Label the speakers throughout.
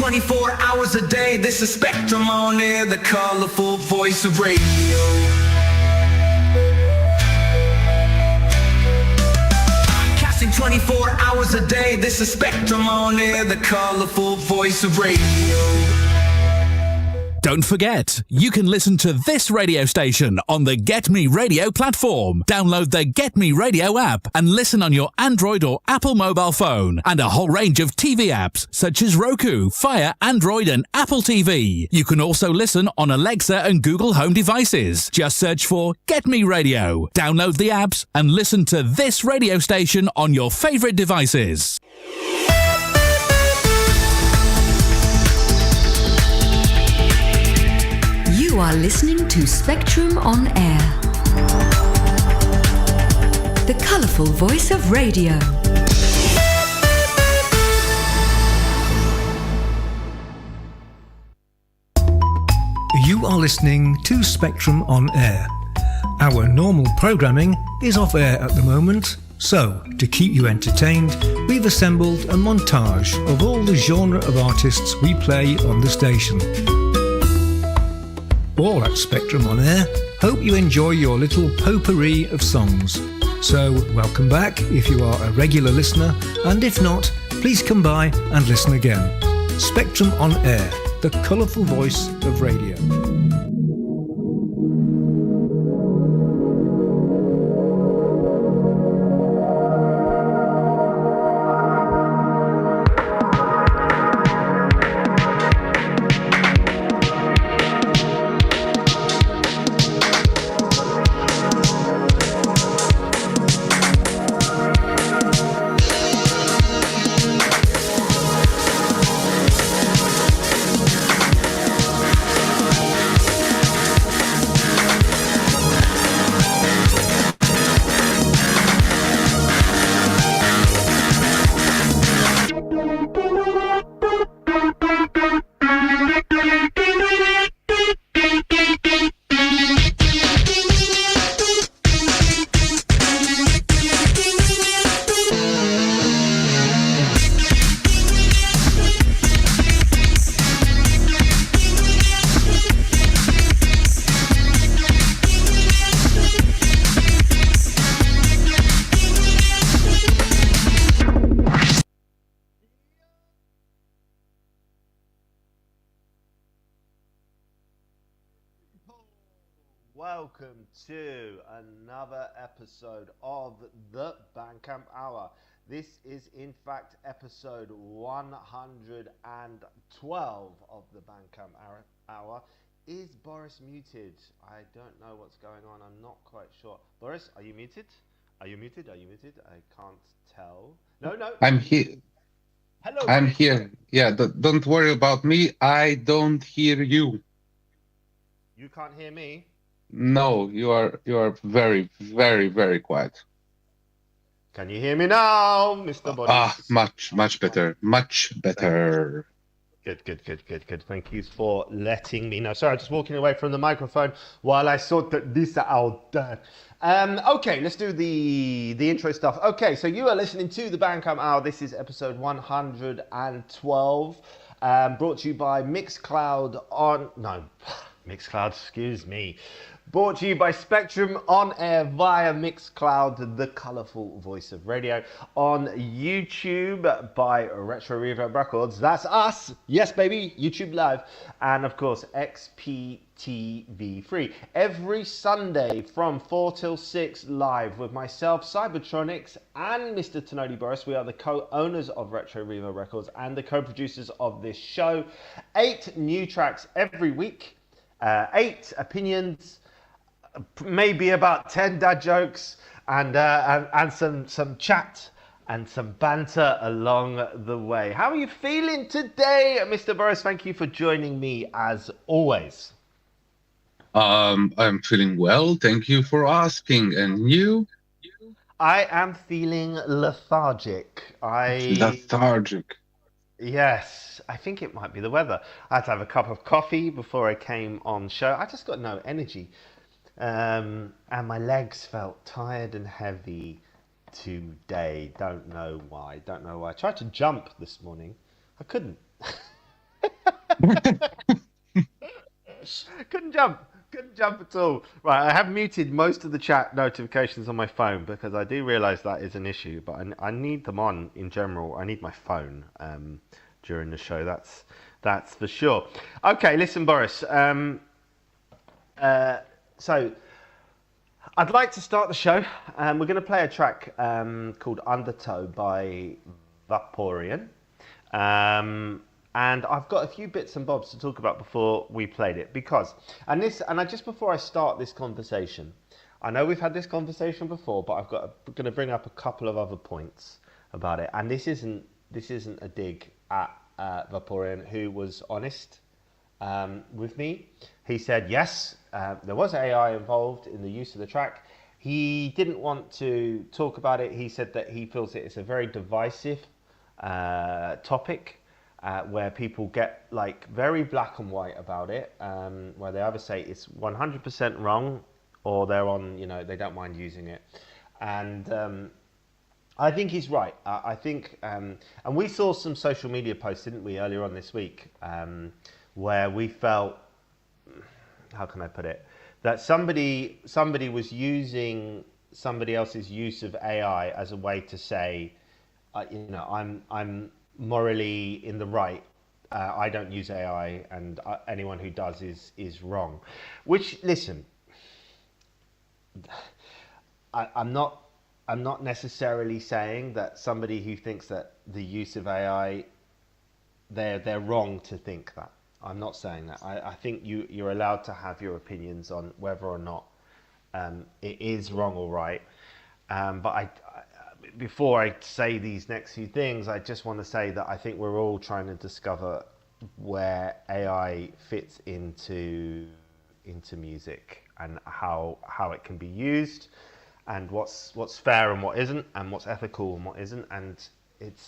Speaker 1: 24 hours a day, this is Spectrum on air, the colorful voice of radio. Casting 24 hours a day, this is Spectrum on air, the colorful voice of radio.
Speaker 2: Don't forget, you can listen to this radio station on the Get Me Radio platform. Download the Get Me Radio app and listen on your Android or Apple mobile phone, and a whole range of TV apps such as Roku, Fire, Android and Apple TV. You can also listen on Alexa and Google Home devices. Just search for Get Me Radio. Download the apps and listen to this radio station on your favorite devices.
Speaker 3: You are listening to Spectrum on Air, the colourful voice of radio.
Speaker 4: You are listening to Spectrum on Air. Our normal programming is off air at the moment, so to keep you entertained, we've assembled a montage of all the genre of artists we play on the station. All at Spectrum on Air hope you enjoy your little potpourri of songs. So welcome back if you are a regular listener, and if not, please come by and listen again. Spectrum on Air, the colourful voice of radio.
Speaker 5: Welcome to another episode of the Bandcamp Hour. This is in fact episode 112 of the Bandcamp Hour. Is Boris muted? I don't know what's going on. I'm not quite sure. Boris, are you muted? Are you muted? Are you muted? I can't tell. No.
Speaker 6: I'm here.
Speaker 5: Hello.
Speaker 6: I'm
Speaker 5: Boris.
Speaker 6: here. Yeah, don't worry about me. I don't hear you.
Speaker 5: You can't hear me?
Speaker 6: No, you are very, very, very quiet.
Speaker 5: Can you hear me now, Mr. Boris?
Speaker 6: Much better. Much better.
Speaker 5: Good. Thank you for letting me know. Sorry, I'm just walking away from the microphone while I sort this out. Okay, let's do the intro stuff. Okay, so you are listening to the Bandcamp Hour. This is episode 112, brought to you by Mixcloud, excuse me. Brought to you by Spectrum on Air via Mixcloud, the colourful voice of radio. On YouTube by Retro Reverb Records. That's us. Yes, baby. YouTube Live. And, of course, XPTV Free. Every Sunday from 4 till 6 live with myself, Cybertronix, and Mr. Tenodi Boris. We are the co-owners of Retro Reverb Records and the co-producers of this show. 8 new tracks every week. 8 opinions, maybe about 10 dad jokes, and some chat and some banter along the way. How are you feeling today, Mr. Boris? Thank you for joining me as always.
Speaker 6: I'm feeling well. Thank you for asking. And you?
Speaker 5: I am feeling lethargic.
Speaker 6: Lethargic.
Speaker 5: Yes, I think it might be the weather. I had to have a cup of coffee before I came on show. I just got no energy. And my legs felt tired and heavy today. Don't know why. I tried to jump this morning. I couldn't. Couldn't jump. Couldn't jump at all. Right, I have muted most of the chat notifications on my phone because I do realise that is an issue, but I need them on in general. I need my phone during the show. That's for sure. Okay, listen, Boris. So I'd like to start the show. We're going to play a track called Undertow by Vaporeon. And I've got a few bits and bobs to talk about before we played it just before I start this conversation, I know we've had this conversation before, but I'm going to bring up a couple of other points about it. And this isn't a dig at Vaporeon, who was honest with me. He said yes, there was AI involved in the use of the track. He didn't want to talk about it. He said that he feels it's a very divisive topic. Where people get like very black and white about it, where they either say it's 100% wrong or they're on, they don't mind using it. And I think he's right. I think, and we saw some social media posts, didn't we, earlier on this week, where we felt, how can I put it, that somebody was using somebody else's use of AI as a way to say, I'm morally in the right. I don't use AI, and anyone who does is wrong. Which, listen, I'm not necessarily saying that somebody who thinks that the use of AI, they're wrong to think that. I'm not saying that. I think you're allowed to have your opinions on whether or not it is wrong or right. But before I say these next few things, I just want to say that I think we're all trying to discover where AI fits into music and how it can be used, and what's fair and what isn't, and what's ethical and what isn't. And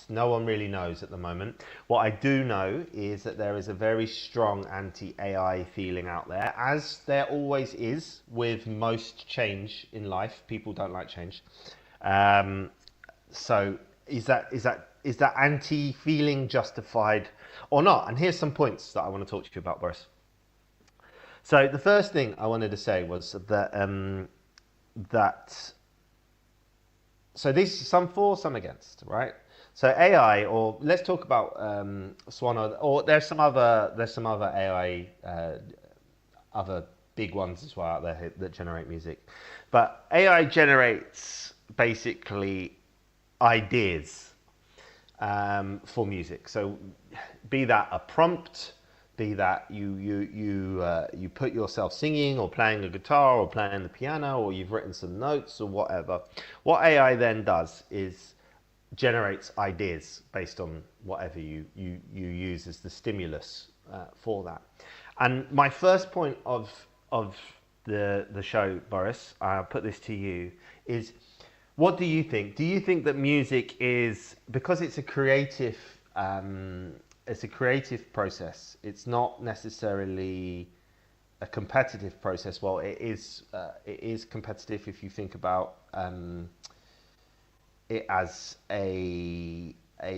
Speaker 5: no one really knows at the moment. What I do know is that there is a very strong anti-AI feeling out there, as there always is with most change in life. People don't like change. So is that anti-feeling justified or not? And here's some points that I want to talk to you about, Boris. So the first thing I wanted to say was that so these some for, some against, right? So AI, or let's talk about Swan, or there's some other AI, other big ones as well out there that generate music, but AI generates basically ideas for music. So be that a prompt, be that you put yourself singing or playing a guitar or playing the piano, or you've written some notes or whatever. What AI then does is generates ideas based on whatever you use as the stimulus for that. And my first point of the show, Boris, I'll put this to you, is what do you think? Do you think that music is, because it's a creative process, it's not necessarily a competitive process? Well, it is competitive if you think about it as a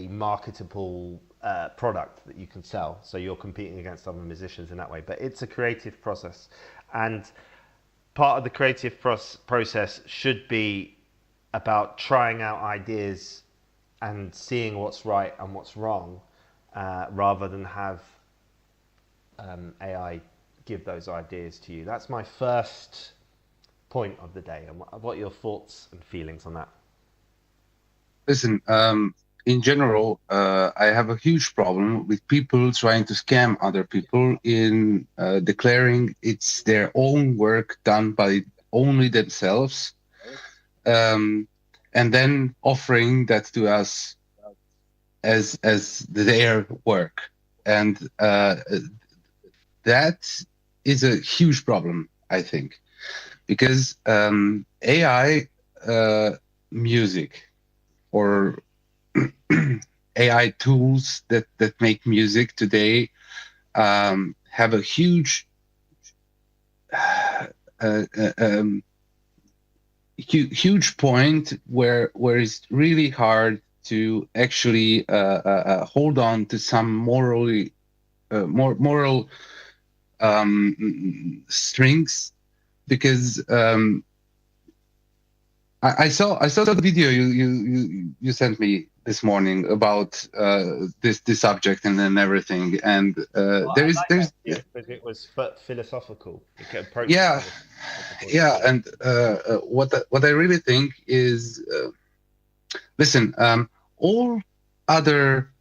Speaker 5: marketable product that you can sell. So you're competing against other musicians in that way. But it's a creative process, and part of the creative process should be about trying out ideas and seeing what's right and what's wrong, rather than have AI give those ideas to you. That's my first point of the day. And what are your thoughts and feelings on that?
Speaker 6: Listen, in general, I have a huge problem with people trying to scam other people in declaring it's their own work done by only themselves, and then offering that to us as their work. And that is a huge problem, I think, because AI music or AI tools that make music today have a huge huge point where it's really hard to actually hold on to some morally more moral strings, because I saw the video you sent me this morning about this subject and everything, and there's
Speaker 5: because it was philosophical. It approached
Speaker 6: yeah
Speaker 5: philosophical.
Speaker 6: yeah, and what I really think is, listen, all other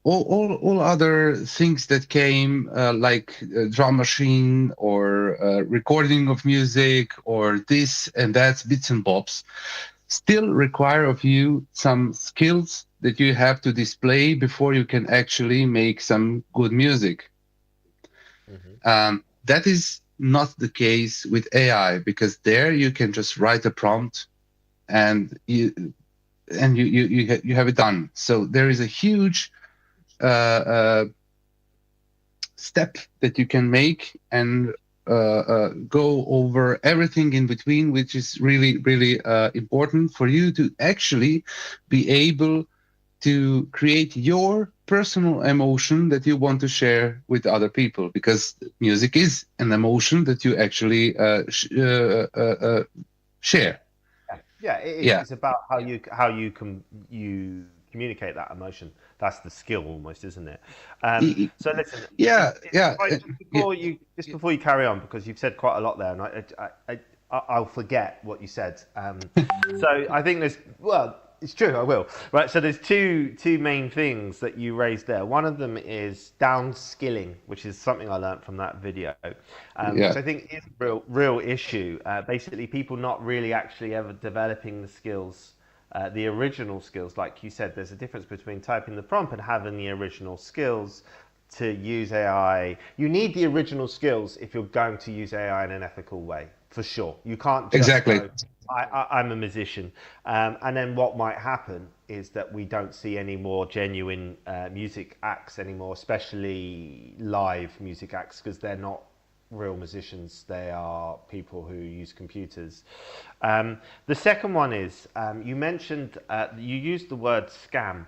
Speaker 6: all other things that came, like drum machine or recording of music or this and that, bits and bobs, still require of you some skills that you have to display before you can actually make some good music. That is not the case with AI, because there you can just write a prompt and you have it done. So there is a huge step that you can make and go over everything in between, which is really, really important for you to actually be able to create your personal emotion that you want to share with other people, because music is an emotion that you actually share.
Speaker 5: Yeah, it is.
Speaker 6: Yeah.
Speaker 5: It's about how you communicate that emotion. That's the skill, almost, isn't it? So listen. Just before you carry on, because you've said quite a lot there, and I'll forget what you said. So I think it's true. I will. Right. So there's two main things that you raised there. One of them is downskilling, which is something I learned from that video, which I think is a real issue. Basically, people not really actually ever developing the skills, the original skills. Like you said, there's a difference between typing the prompt and having the original skills to use AI. You need the original skills if you're going to use AI in an ethical way, for sure. You can't just go, I'm a musician. And then what might happen is that we don't see any more genuine music acts anymore, especially live music acts, because they're not real musicians. They are people who use computers. The second one is, you mentioned, you used the word scam,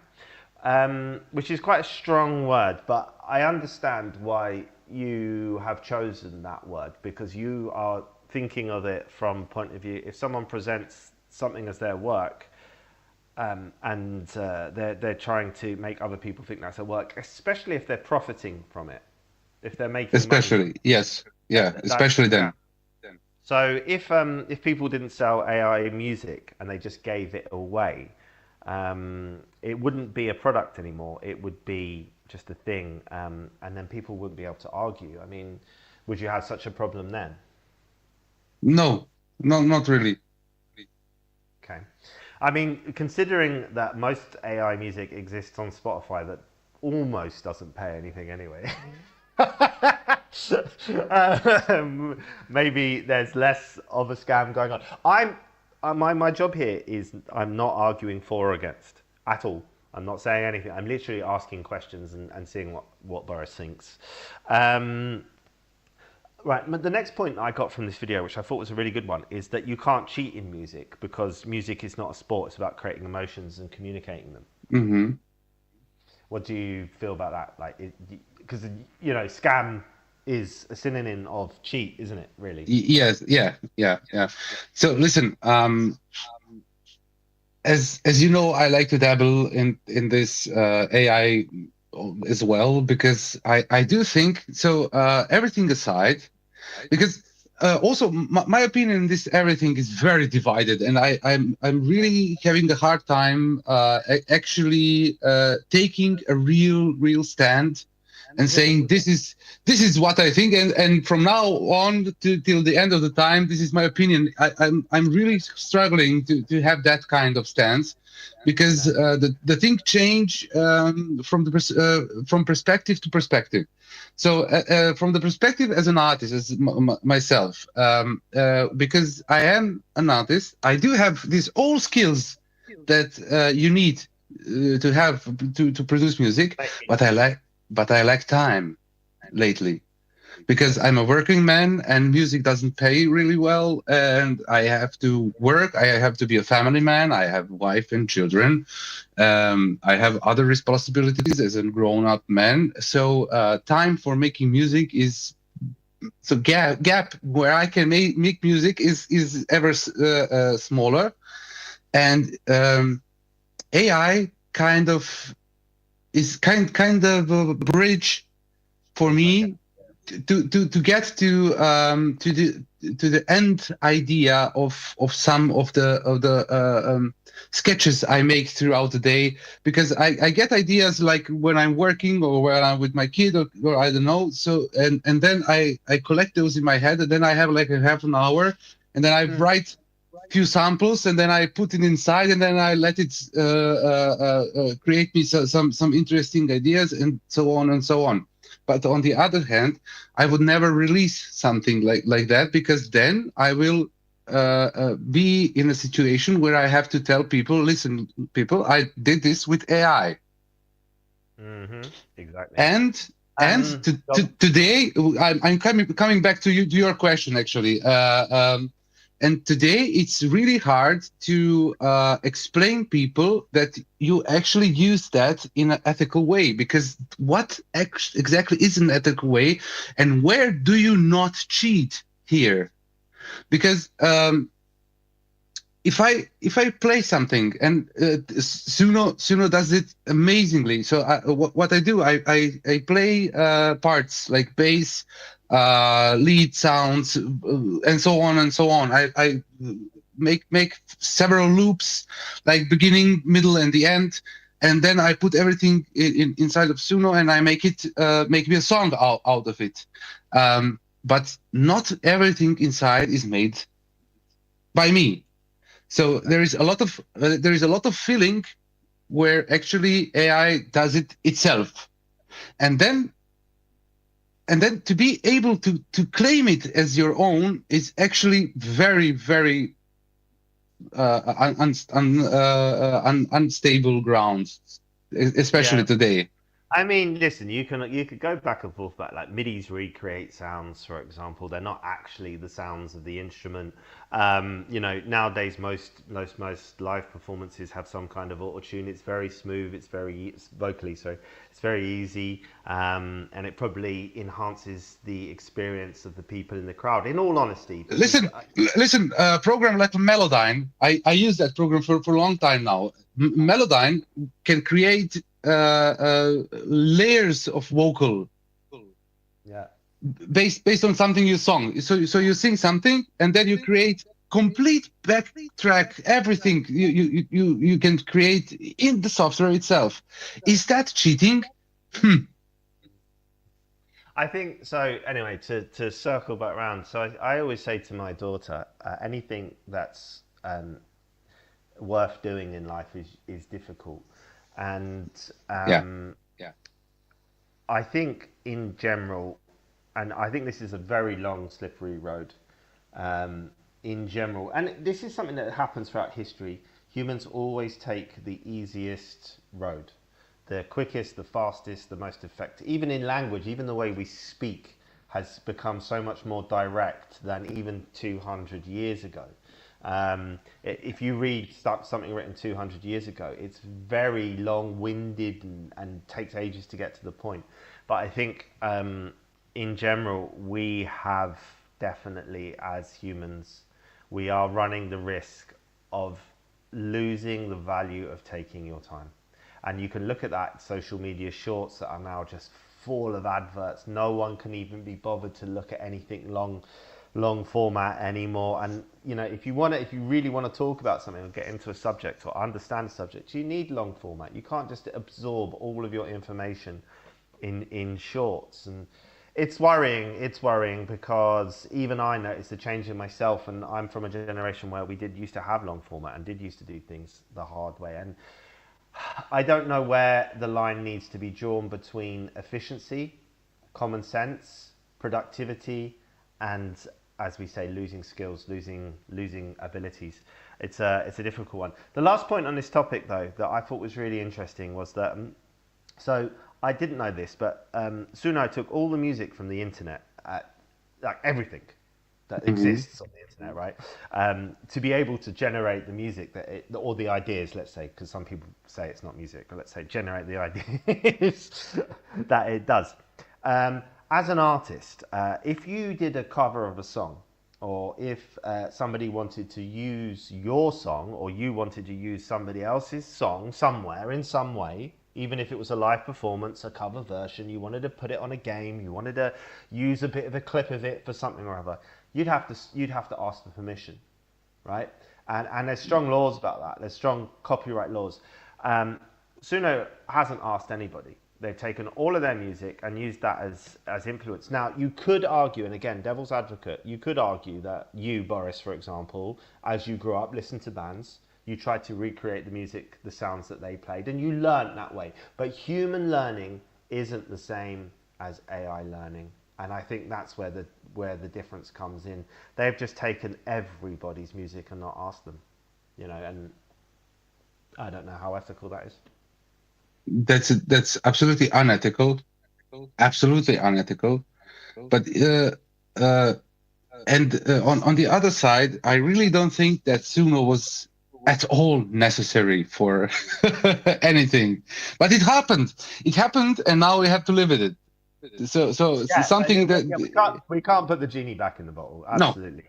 Speaker 5: which is quite a strong word, but I understand why you have chosen that word, because you are thinking of it from point of view, if someone presents something as their work, and they're trying to make other people think that's their work, especially if they're profiting from it, if they're making money.
Speaker 6: Yes, yeah, especially then.
Speaker 5: So if people didn't sell AI music and they just gave it away, it wouldn't be a product anymore. It would be just a thing, and then people wouldn't be able to argue. I mean, would you have such a problem then?
Speaker 6: No, not really.
Speaker 5: Okay. I mean, considering that most AI music exists on Spotify that almost doesn't pay anything anyway. Maybe there's less of a scam going on. My job here is, I'm not arguing for or against at all. I'm not saying anything. I'm literally asking questions and seeing what Boris thinks. Right, but the next point I got from this video, which I thought was a really good one, is that you can't cheat in music, because music is not a sport. It's about creating emotions and communicating them.
Speaker 6: Mm-hmm.
Speaker 5: What do you feel about that? Like, because scam is a synonym of cheat, isn't it? Really?
Speaker 6: Yes. Yeah. So listen, as you know, I like to dabble in this AI as well, because I do think so. Everything aside, because also my opinion in this everything is very divided, and I'm really having a hard time actually taking a real stand and saying this is what I think, and from now on till the end of the time, this is my opinion. I'm really struggling to have that kind of stance, because the thing change from perspective to perspective. So from the perspective as an artist, as myself, because I am an artist, I do have these all skills that you need to have to produce music, but I lack time lately. because I'm a working man and music doesn't pay really well, and I have to work. I have to be a family man. I have wife and children. I have other responsibilities as a grown-up man. So time for making music is so gap where I can make music is ever smaller, and AI kind of is kind of a bridge for me to get to the end idea of some of the sketches I make throughout the day, because I get ideas like when I'm working or when I'm with my kid or I don't know. So and then I collect those in my head, and then I have like a half an hour, and then I write few samples, and then I put it inside, and then I let it create me some interesting ideas, and so on and so on. But on the other hand, I would never release something like that, because then I will be in a situation where I have to tell people, listen, people, I did this with AI.
Speaker 5: Exactly.
Speaker 6: And today, I'm coming back to your question actually. And today it's really hard to explain people that you actually use that in an ethical way, because what exactly is an ethical way, and where do you not cheat here? Because if I play something, and Suno does it amazingly. So what I do, I play parts like bass, lead sounds, and so on and so on. I make several loops, like beginning, middle, and the end, and then I put everything inside of Suno, and I make me a song out of it. But not everything inside is made by me. So there is a lot of feeling where actually AI does it itself, and then to be able to claim it as your own is actually very, very unstable grounds, especially today.
Speaker 5: I mean, listen, you could go back and forth about like MIDIs recreate sounds, for example. They're not actually the sounds of the instrument. Nowadays most live performances have some kind of auto tune. It's very smooth. It's very vocally, so it's very easy, and it probably enhances the experience of the people in the crowd. In all honesty,
Speaker 6: listen. Program like Melodyne, I use that program for a long time now. Melodyne can create layers of vocal, based on something you sung. So you sing something, and then you create complete backtrack, everything you can create in the software itself. Is that cheating?
Speaker 5: I think so. Anyway, to circle back around, so I always say to my daughter, anything that's worth doing in life is difficult. And I think in general, and I think this is a very long, slippery road in general, and this is something that happens throughout history. Humans always take the easiest road, the quickest, the fastest, the most effective. Even in language, even the way we speak has become so much more direct than even 200 years ago. If you read something written 200 years ago, it's very long-winded and takes ages to get to the point. But I think in general, we have definitely, as humans, we are running the risk of losing the value of taking your time. And you can look at that social media shorts that are now just full of adverts. No one can even be bothered to look at anything long format anymore. And if you really want to talk about something or get into a subject or understand a subject, you need long format. You can't just absorb all of your information in shorts. And it's worrying because even I noticed the change in myself, and I'm from a generation where we used to have long format and used to do things the hard way. And I don't know where the line needs to be drawn between efficiency, common sense, productivity, and, as we say, losing skills, losing abilities. It's a difficult one. The last point on this topic, though, that I thought was really interesting was that so I didn't know this, but Suno took all the music from the internet like everything that exists on the internet, right? To be able to generate the music or the ideas, let's say, because some people say it's not music, but let's say generate the ideas that it does. As an artist, if you did a cover of a song, or if somebody wanted to use your song, or you wanted to use somebody else's song somewhere in some way, even if it was a live performance, a cover version, you wanted to put it on a game, you wanted to use a bit of a clip of it for something or other, you'd have to ask for permission, right? And there's strong laws about that. There's strong copyright laws. Suno hasn't asked anybody. They've taken all of their music and used that as influence. Now, you could argue, and again, devil's advocate, you could argue that you, Boris, for example, as you grew up, listened to bands, you tried to recreate the music, the sounds that they played, and you learned that way. But human learning isn't the same as AI learning. And I think that's where the difference comes in. They've just taken everybody's music and not asked them, and I don't know how ethical that is.
Speaker 6: That's absolutely unethical. Absolutely unethical. But on the other side, I really don't think that Suno was at all necessary for anything. But it happened. It happened, and now we have to live with it. So
Speaker 5: Yeah,
Speaker 6: something that
Speaker 5: we can't put the genie back in the bottle. Absolutely.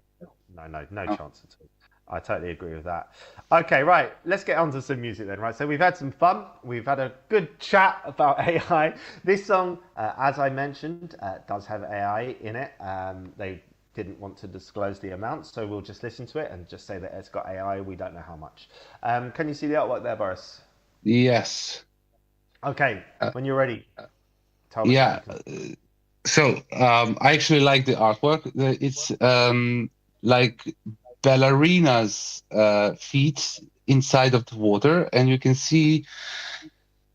Speaker 5: No chance at all. I totally agree with that. Okay, right. Let's get on to some music then, right? So we've had some fun. We've had a good chat about AI. This song, as I mentioned, does have AI in it. They didn't want to disclose the amount, so we'll just listen to it and just say that it's got AI. We don't know how much. Can you see the artwork there, Boris?
Speaker 6: Yes.
Speaker 5: Okay, when you're ready, tell me.
Speaker 6: Yeah. So I actually like the artwork. It's like ballerina's feet inside of the water, and you can see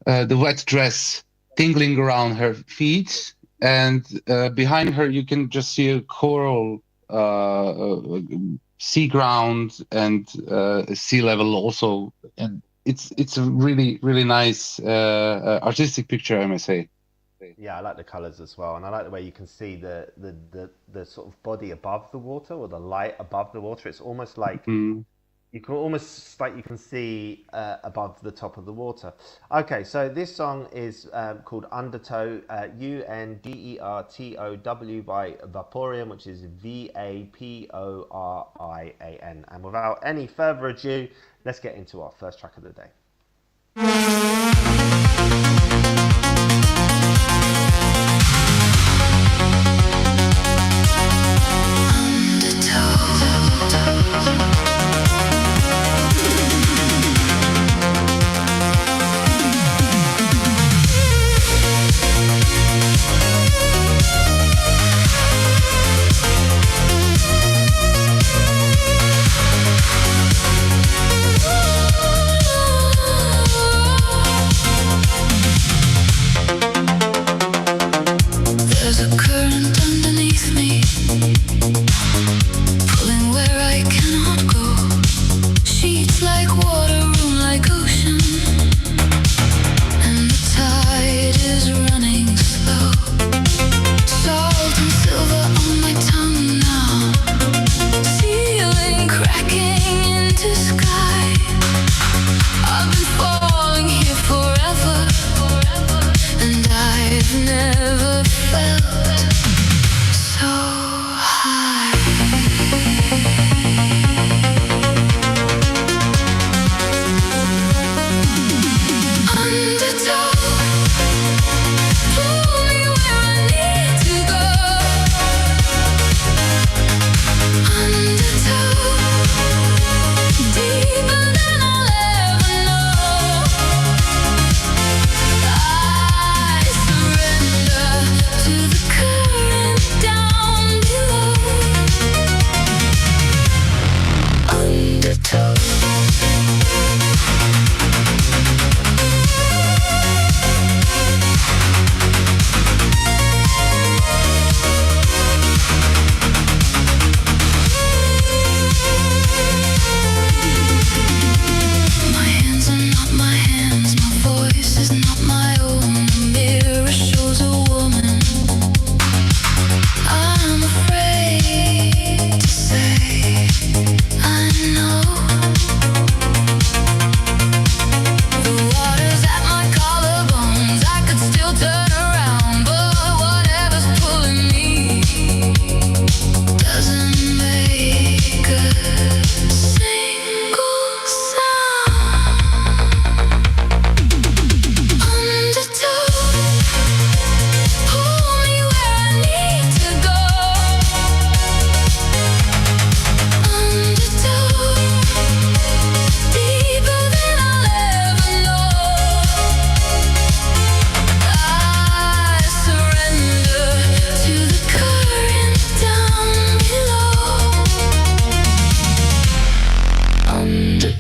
Speaker 6: the wet dress tingling around her feet, and behind her you can just see a coral sea ground and sea level also, and it's a really nice artistic picture, I must say.
Speaker 5: Yeah, I like the colours as well, and I like the way you can see the sort of body above the water, or the light above the water. It's almost like you can see above the top of the water. Okay, so this song is called Undertow, Undertow by Vaporium, which is Vaporian. And without any further ado, let's get into our first track of the day.
Speaker 7: Deeper than I'll ever know.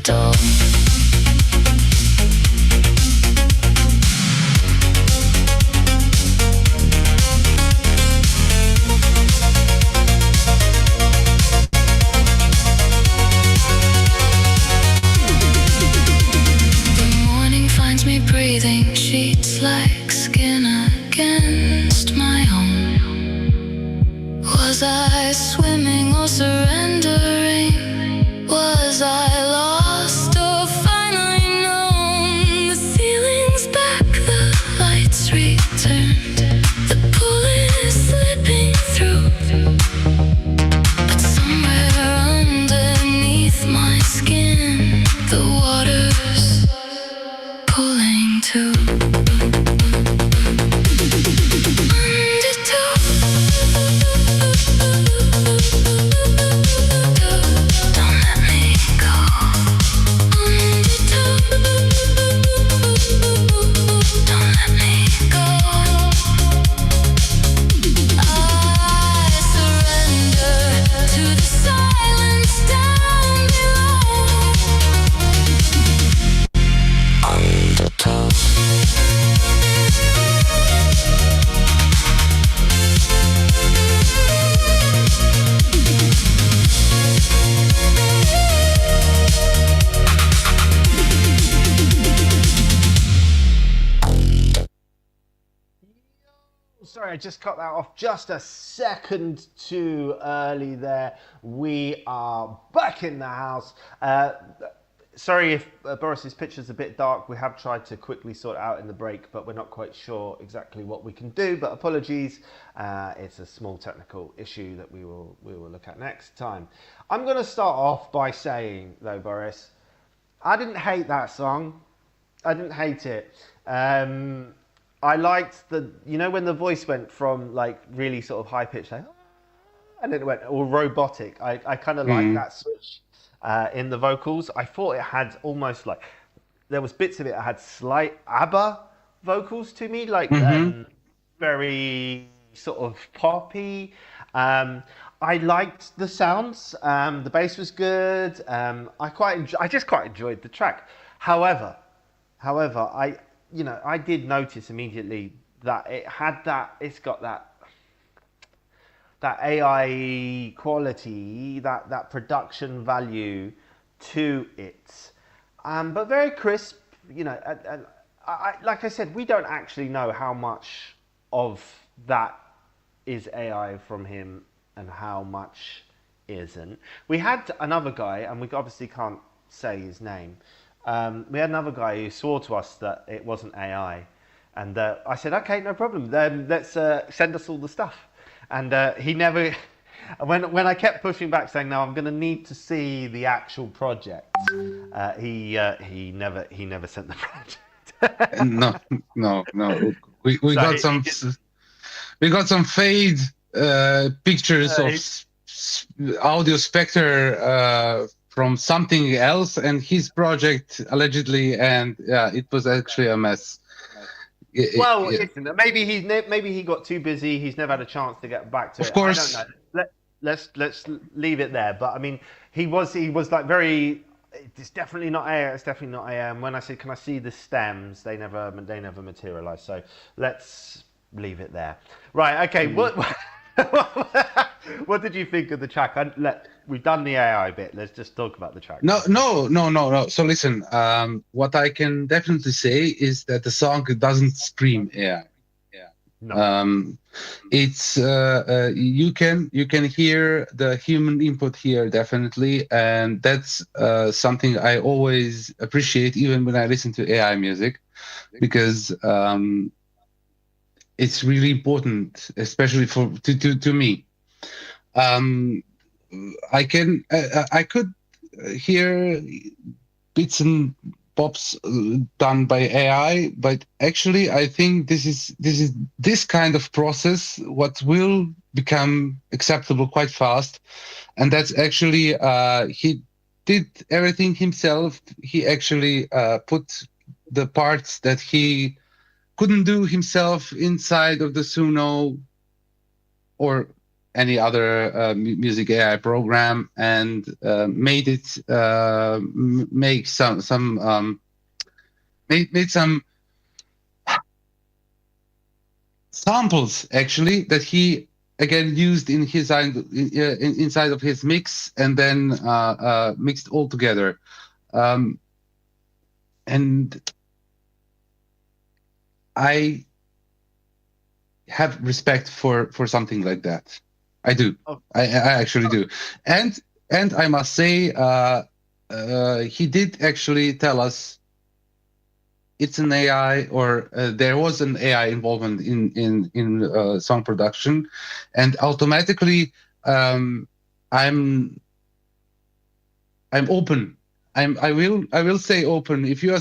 Speaker 7: door. Breathing sheets like skin against my own. Was I swimming or surrendering? Was I lost or finally known? The ceiling's back, the lights returned. The pool is slipping through, but somewhere underneath my skin, the water's pulling too.
Speaker 5: Sorry, I just cut that off just a second too early there. We are back in the house. Sorry if Boris's picture's a bit dark. We have tried to quickly sort it out in the break, but we're not quite sure exactly what we can do. But apologies, it's a small technical issue that we will look at next time. I'm going to start off by saying, though, Boris, I didn't hate that song. I didn't hate it. I liked the, you know, when the voice went from like really sort of high pitched, like, and then it went all robotic. I kind of liked that switch in the vocals. I thought it had almost like, there was bits of it that had slight ABBA vocals to me, like very sort of poppy. I liked the sounds. The bass was good. I just quite enjoyed the track. However, I did notice immediately that it's got that AI quality, that production value to it, but very crisp. And I, like I said, we don't actually know how much of that is AI from him and how much isn't. We had another guy, and we obviously can't say his name. We had another guy who swore to us that it wasn't AI, and I said, okay, no problem, then let's send us all the stuff. And he never, when I kept pushing back saying, no, I'm going to need to see the actual project, he never sent the project.
Speaker 6: No. We so got some fade pictures of audio spectre from something else and his project allegedly, and yeah, it was actually a mess.
Speaker 5: Well, listen, maybe he got too busy. He's never had a chance to get back to it.
Speaker 6: Of course.
Speaker 5: I don't know. Let's leave it there. But I mean, he was like very. It's definitely not AI. It's definitely not AI. And when I said, can I see the stems? They never materialized. So let's leave it there. Right. Okay. What did you think of the track? We've done the AI bit. Let's just talk about the track.
Speaker 6: No. So listen, what I can definitely say is that the song doesn't scream AI. No. It's you can hear the human input here definitely, and that's something I always appreciate even when I listen to AI music, because it's really important, especially to me. I could hear bits and bobs done by AI, but actually I think this is this kind of process what will become acceptable quite fast, and that's actually he did everything himself. He actually put the parts that he couldn't do himself inside of the Suno, or any other music AI program, and made it make made some samples actually that he again used in his inside of his mix, and then mixed all together. And I have respect for something like that. I do.
Speaker 5: Oh.
Speaker 6: I actually do. And I must say, he did actually tell us it's an AI, or there was an AI involvement in song production, and automatically I'm open. I will stay open. If you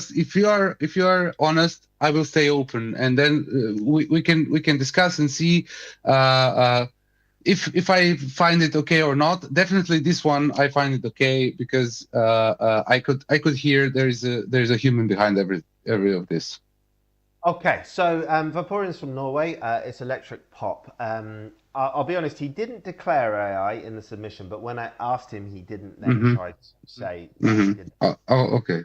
Speaker 6: are honest, I will stay open, and then we can discuss and see if I find it okay or not. Definitely this one I find it okay, because I could hear there's a human behind every of this.
Speaker 5: Okay, so Vaporian's from Norway. It's electric pop. I'll be honest, he didn't declare AI in the submission, but when I asked him, he didn't then try to say.
Speaker 6: Okay.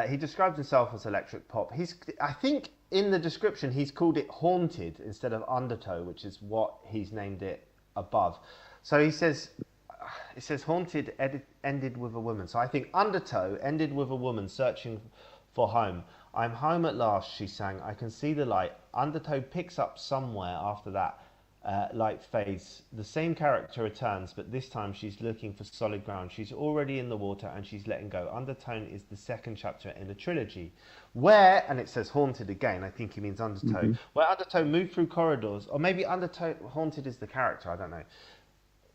Speaker 5: He describes himself as electric pop. I think in the description he's called it haunted instead of undertow, which is what he's named it above. So it says haunted ended with a woman. So I think undertow ended with a woman searching for home. I'm home at last, she sang. I can see the light. Undertow picks up somewhere after that light fades. The same character returns, but this time she's looking for solid ground. She's already in the water and she's letting go. Undertone is the second chapter in a trilogy where, and it says haunted again, I think he means undertow, where undertow moved through corridors, or maybe haunted is the character, I don't know.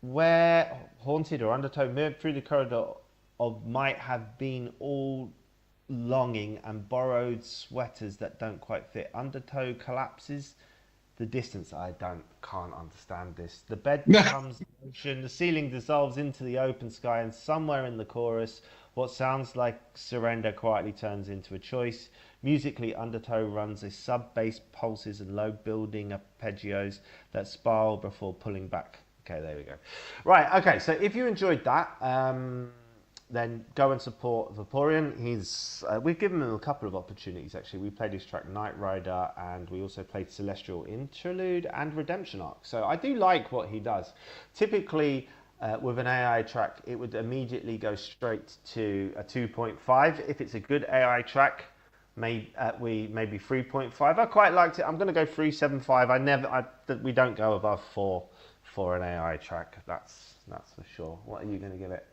Speaker 5: Where haunted or undertow moved through the corridor of might have been all longing and borrowed sweaters that don't quite fit. Undertow collapses the distance. Can't understand this. The bed becomes ocean, the ceiling dissolves into the open sky, and somewhere in the chorus what sounds like surrender quietly turns into a choice. Musically, undertow runs a sub-bass pulses and low building arpeggios that spiral before pulling back. Okay, there we go. Right, okay, so if you enjoyed that, then go and support Vaporian. We've given him a couple of opportunities actually. We played his track Night Rider, and we also played Celestial Interlude and Redemption Arc. So I do like what he does. Typically with an AI track, it would immediately go straight to a 2.5. If it's a good AI track, maybe 3.5. I quite liked it. I'm going to go 3.75. We don't go above 4 for an AI track. That's for sure. What are you going to give it?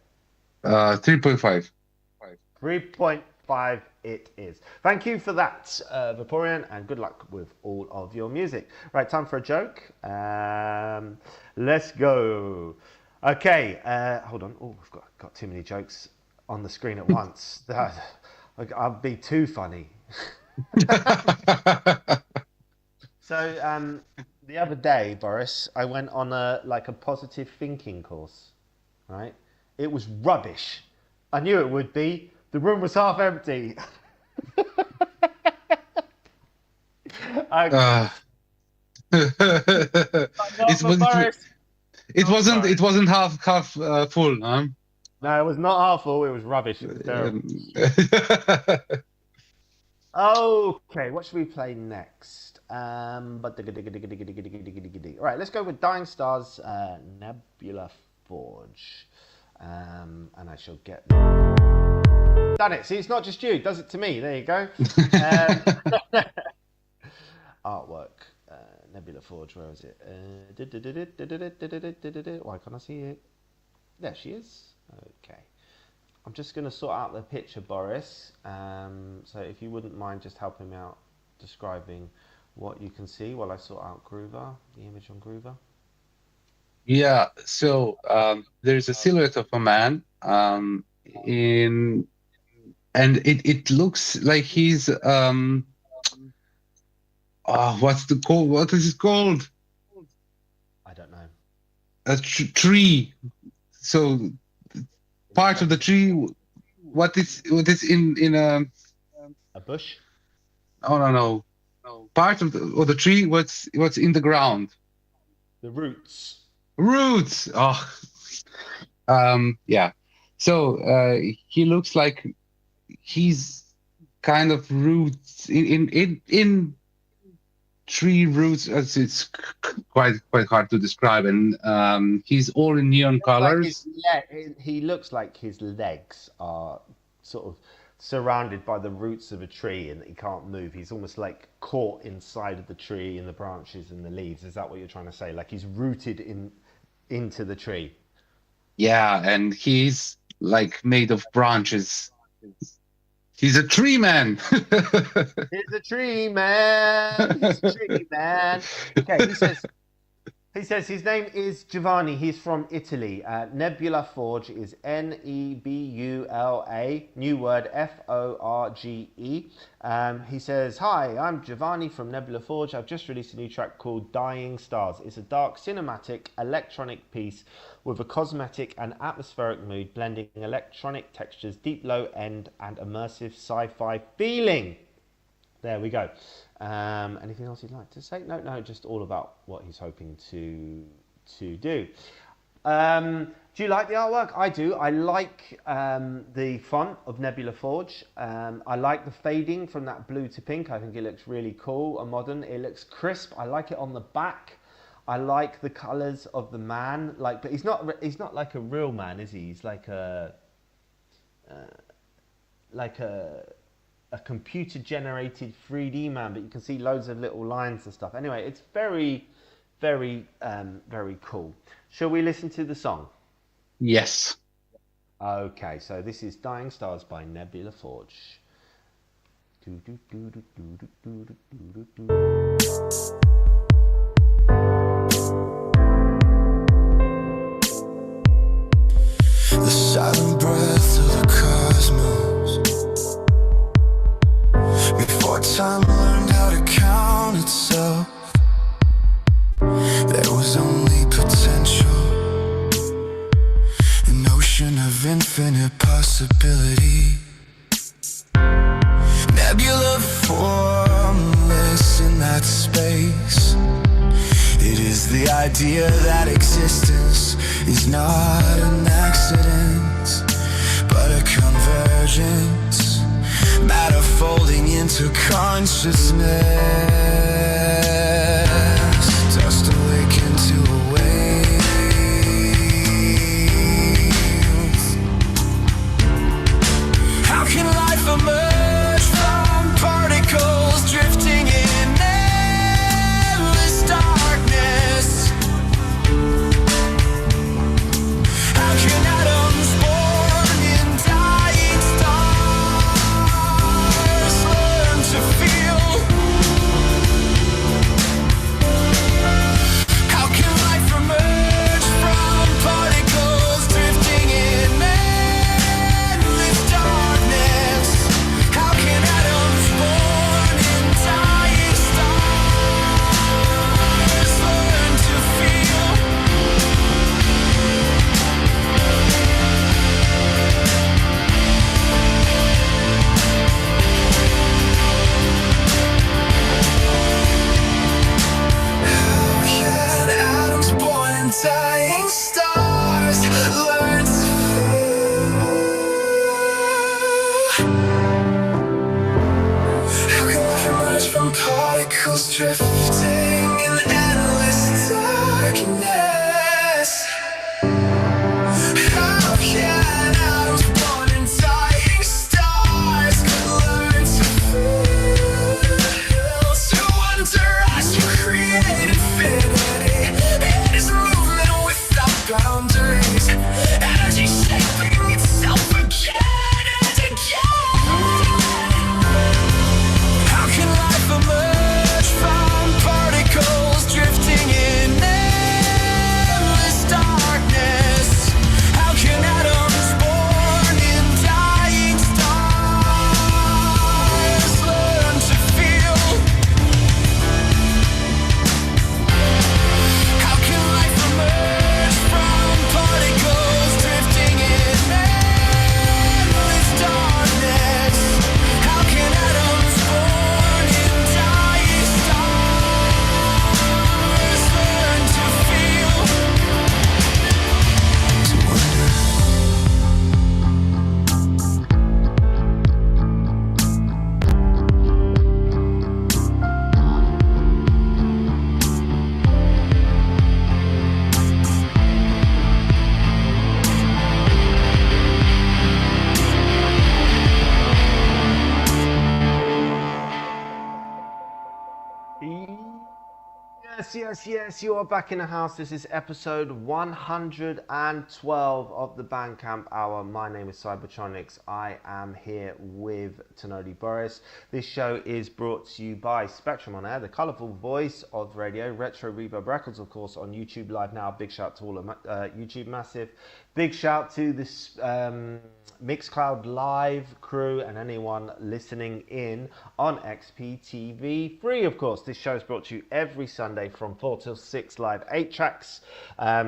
Speaker 6: 3.5.
Speaker 5: 3.5 it is. Thank you for that, Vaporian, and good luck with all of your music. Right, time for a joke. Let's go. Okay, hold on. Oh, I've got too many jokes on the screen at once. I'll be too funny. So the other day, Boris, I went on a positive thinking course, right? It was rubbish. I knew it would be. The room was half empty.
Speaker 6: It wasn't half full, huh?
Speaker 5: No, it was not half full. It was rubbish. It was terrible. Okay, what should we play next? All right, let's go with Dying Stars, Nebula Forge. And I shall get done it. See, it's not just you, it does it to me. There you go. Artwork, Nebula Forge, where is it? Why can't I see it? There she is. Okay, I'm just going to sort out the picture, Boris, so if you wouldn't mind just helping me out describing what you can see while I sort out Groover, the image on Groover.
Speaker 6: Yeah, so there's a silhouette of a man and it looks like he's what is it called?
Speaker 5: I don't know.
Speaker 6: A tree. So part of the tree, what is in a
Speaker 5: bush?
Speaker 6: No. Part of the tree, what's in the ground.
Speaker 5: The Roots.
Speaker 6: Roots. Oh, yeah. So he looks like he's kind of roots in tree roots. It's quite hard to describe, and he's all in neon colors.
Speaker 5: He looks like his legs are sort of surrounded by the roots of a tree, and he can't move. He's almost like caught inside of the tree, in the branches and the leaves. Is that what you're trying to say? Like he's rooted into the tree.
Speaker 6: Yeah, and he's like made of branches. He's a tree man.
Speaker 5: He's a tree man. He's a tree man. Okay, he says his name is Giovanni. He's from Italy. Nebula Forge is Nebula, new word, Forge. He says, hi, I'm Giovanni from Nebula Forge. I've just released a new track called Dying Stars. It's a dark cinematic electronic piece with a cosmetic and atmospheric mood, blending electronic textures, deep low end and immersive sci-fi feeling. There we go. Anything else you'd like to say? No, just all about what he's hoping to do. Do you like the artwork? I do. I like the font of Nebula Forge. I like the fading from that blue to pink. I think it looks really cool and modern. It looks crisp. I like it on the back. I like the colours of the man. But he's not like a real man, is he? He's like a computer generated 3D man, but you can see loads of little lines and stuff. Anyway, it's very, very, very cool. Shall we listen to the song?
Speaker 6: Yes.
Speaker 5: Okay, so this is Dying Stars by Nebula Forge.
Speaker 1: The silent breath of the cosmos, before time learned how to count itself, there was only potential, an ocean of infinite possibility. Nebula formless in that space. It is the idea that existence is not an accident, but a convergence, matter folding into consciousness, dust awaken to a wave. How can life emerge from particles drifting in endless darkness? How can atoms born in dying stars learn to feel? How can life emerge from particles drifting in endless darkness? How can atoms born in dying stars learn to feel? How can atoms born in dying stars learn to feel? How can life emerge from particles drifting in endless darkness? How can atoms born in dying stars learn to feel? To wonder as you create infinity. It is movement without boundaries. Energy shaping itself again and again. How can life emerge from particles
Speaker 5: Yes, you are back in the house. This is episode 112 of the Bandcamp Hour. My name is Cybertronix. I am here with Tenodi Boris. This show is brought to you by Spectrum on Air, the colourful voice of radio. Retro Reverb Records, of course, on YouTube Live now. Big shout to all of YouTube Massive. Big shout to this Mixcloud Live crew and anyone listening in on XPTV free, of course. This show is brought to you every Sunday from 4 till 6 live, 8 tracks,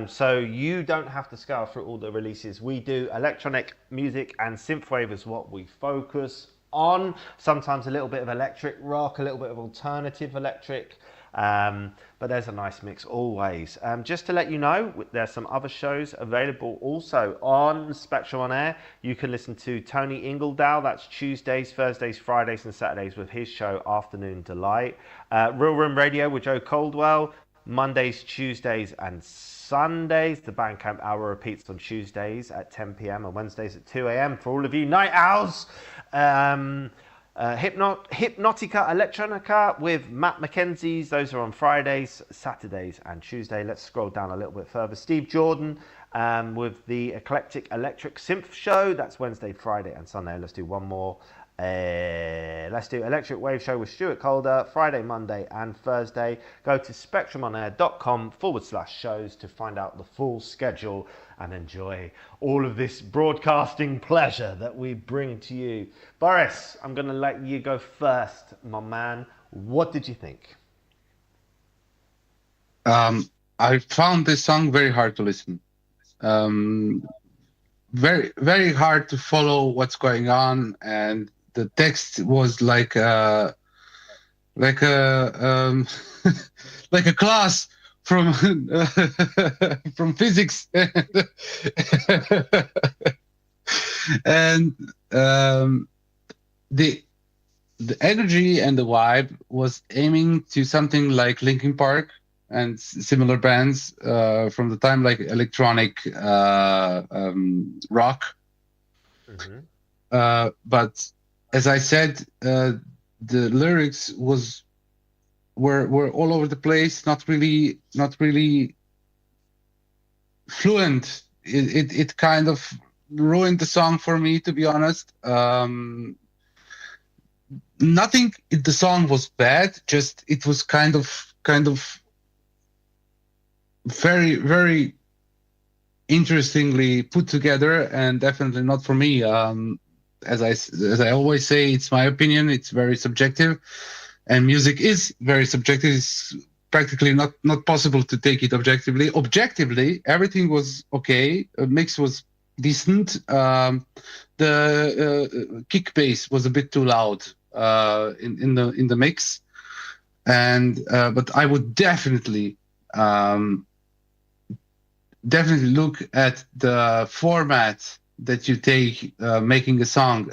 Speaker 5: so you don't have to scour through all the releases. We do electronic music and synthwave is what we focus on. Sometimes a little bit of electric rock, a little bit of alternative electric, but there's a nice mix always. Just to let you know, there's some other shows available also on Spectrum on Air. You can listen to Tony Ingledow, that's Tuesdays, Thursdays, Fridays and Saturdays with his show Afternoon Delight. Real Room Radio with Joe Caldwell, Mondays, Tuesdays and Sundays. The Bandcamp Hour repeats on Tuesdays at 10 p.m. and Wednesdays at 2 a.m. for all of you night owls. Hypnotica Electronica with Matt Mackenzie's. Those are on Fridays, Saturdays and Tuesday. Let's scroll down a little bit further. Steve Jordan with the Eclectic Electric Synth Show. That's Wednesday, Friday and Sunday. Let's do one more. Let's do Electric Wave Show with Stuart Calder, Friday, Monday and Thursday. Go to spectrumonair.com/shows to find out the full schedule and enjoy all of this broadcasting pleasure that we bring to you. Boris, I'm going to let you go first, my man. What did you think?
Speaker 6: I found this song very hard to listen. Very, very hard to follow what's going on, and the text was like a like a class from from physics, and the energy and the vibe was aiming to something like Linkin Park and similar bands from the time, like electronic rock.
Speaker 5: Mm-hmm.
Speaker 6: But as I said, the lyrics were all over the place, not really fluent. It kind of ruined the song for me, to be honest. Nothing in the song was bad, just it was kind of very, very interestingly put together, and definitely not for me. As I always say, it's my opinion. It's very subjective, and music is very subjective. It's practically not possible to take it objectively. Objectively, everything was okay. A mix was decent. The kick bass was a bit too loud in the mix, and but I would definitely look at the format that you take making a song.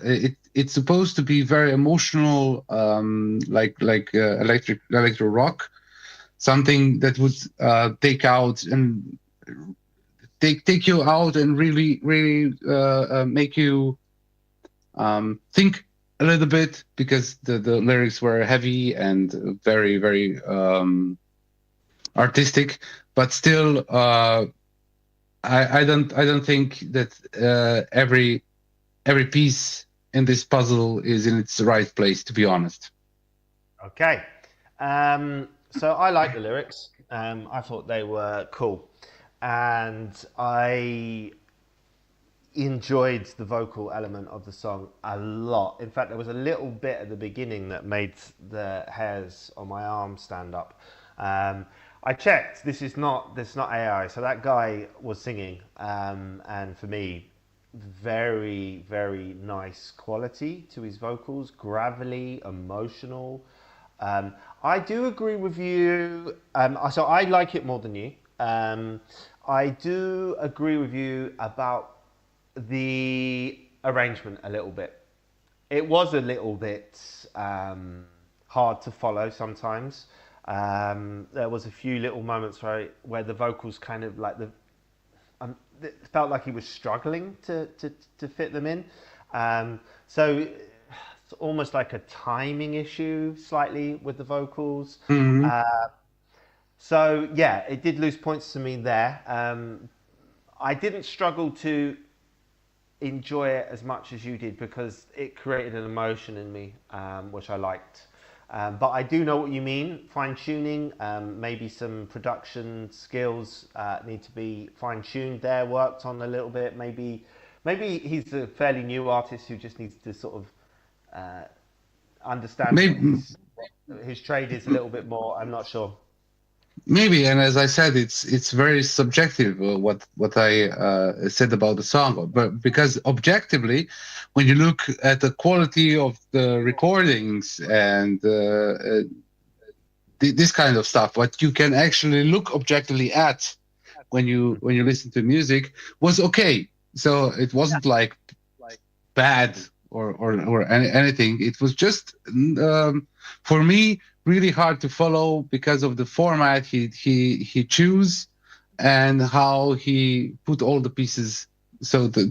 Speaker 6: It's supposed to be very emotional, like electro rock, something that would take you out and really make you think a little bit, because the lyrics were heavy and very, very artistic, but still I don't think that every piece in this puzzle is in its right place, to be honest.
Speaker 5: Okay, so I like the lyrics. I thought they were cool, and I enjoyed the vocal element of the song a lot. In fact, there was a little bit at the beginning that made the hairs on my arm stand up. I checked. This is not AI. So that guy was singing, and for me, very, very nice quality to his vocals, gravelly, emotional. I do agree with you. So I like it more than you. I do agree with you about the arrangement a little bit. It was a little bit hard to follow sometimes. There was a few little moments where the vocals kind of like it felt like he was struggling to fit them in. So it's almost like a timing issue slightly with the vocals.
Speaker 6: Mm-hmm.
Speaker 5: So yeah, it did lose points to me there. I didn't struggle to enjoy it as much as you did because it created an emotion in me, which I liked. But I do know what you mean. Fine tuning, maybe some production skills need to be fine tuned there, worked on a little bit. Maybe he's a fairly new artist who just needs to sort of understand his trade is a little bit more. I'm not sure.
Speaker 6: Maybe, and as I said, it's very subjective what I said about the song, but because objectively, when you look at the quality of the recordings and this kind of stuff, what you can actually look objectively at when you listen to music was okay. So it wasn't like bad or anything. It was just for me really hard to follow because of the format he chose and how he put all the pieces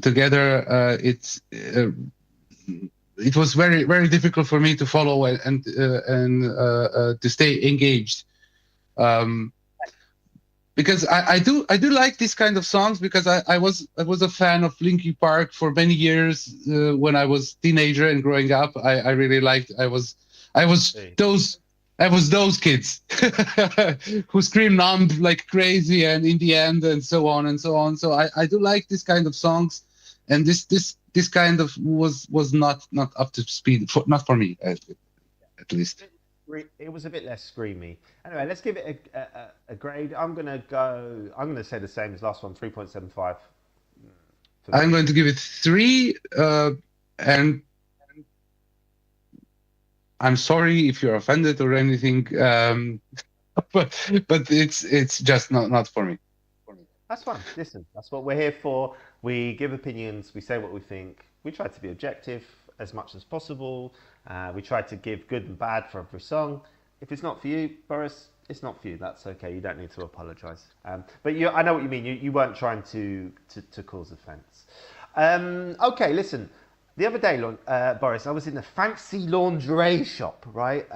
Speaker 6: together. It was very, very difficult for me to follow and to stay engaged. Because I do like this kind of songs because I was a fan of Linkin Park for many years when I was teenager and growing up. I really liked. I was those kids who scream numb like crazy and in the end and so on and so on. So I do like this kind of songs, and this kind of was not up to speed not for me at least.
Speaker 5: It was a bit less screamy. Anyway, let's give it a grade. I'm gonna say the same as last one, 3.75.
Speaker 6: I'm going to give it 3, and I'm sorry if you're offended or anything, but it's just not for me.
Speaker 5: That's fine. Listen, that's what we're here for. We give opinions. We say what we think. We try to be objective as much as possible. We try to give good and bad for every song. If it's not for you, Boris, it's not for you. That's okay. You don't need to apologise. But I know what you mean. You weren't trying to cause offence. Okay, listen. The other day, Boris, I was in a fancy lingerie shop, right?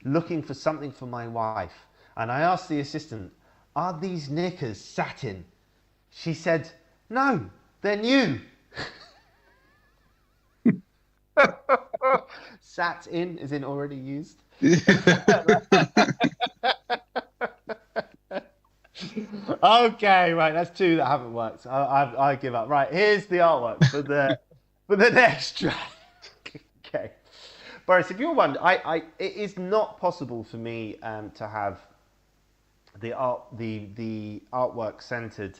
Speaker 5: Looking for something for my wife. And I asked the assistant, "Are these knickers satin?" She said, "No, they're new." Sat in is in already used. Okay, right, that's 2 that haven't worked. I give up. Right, here's the artwork for the next track. Okay, Boris, if you're wondering, it is not possible for me to have the artwork centered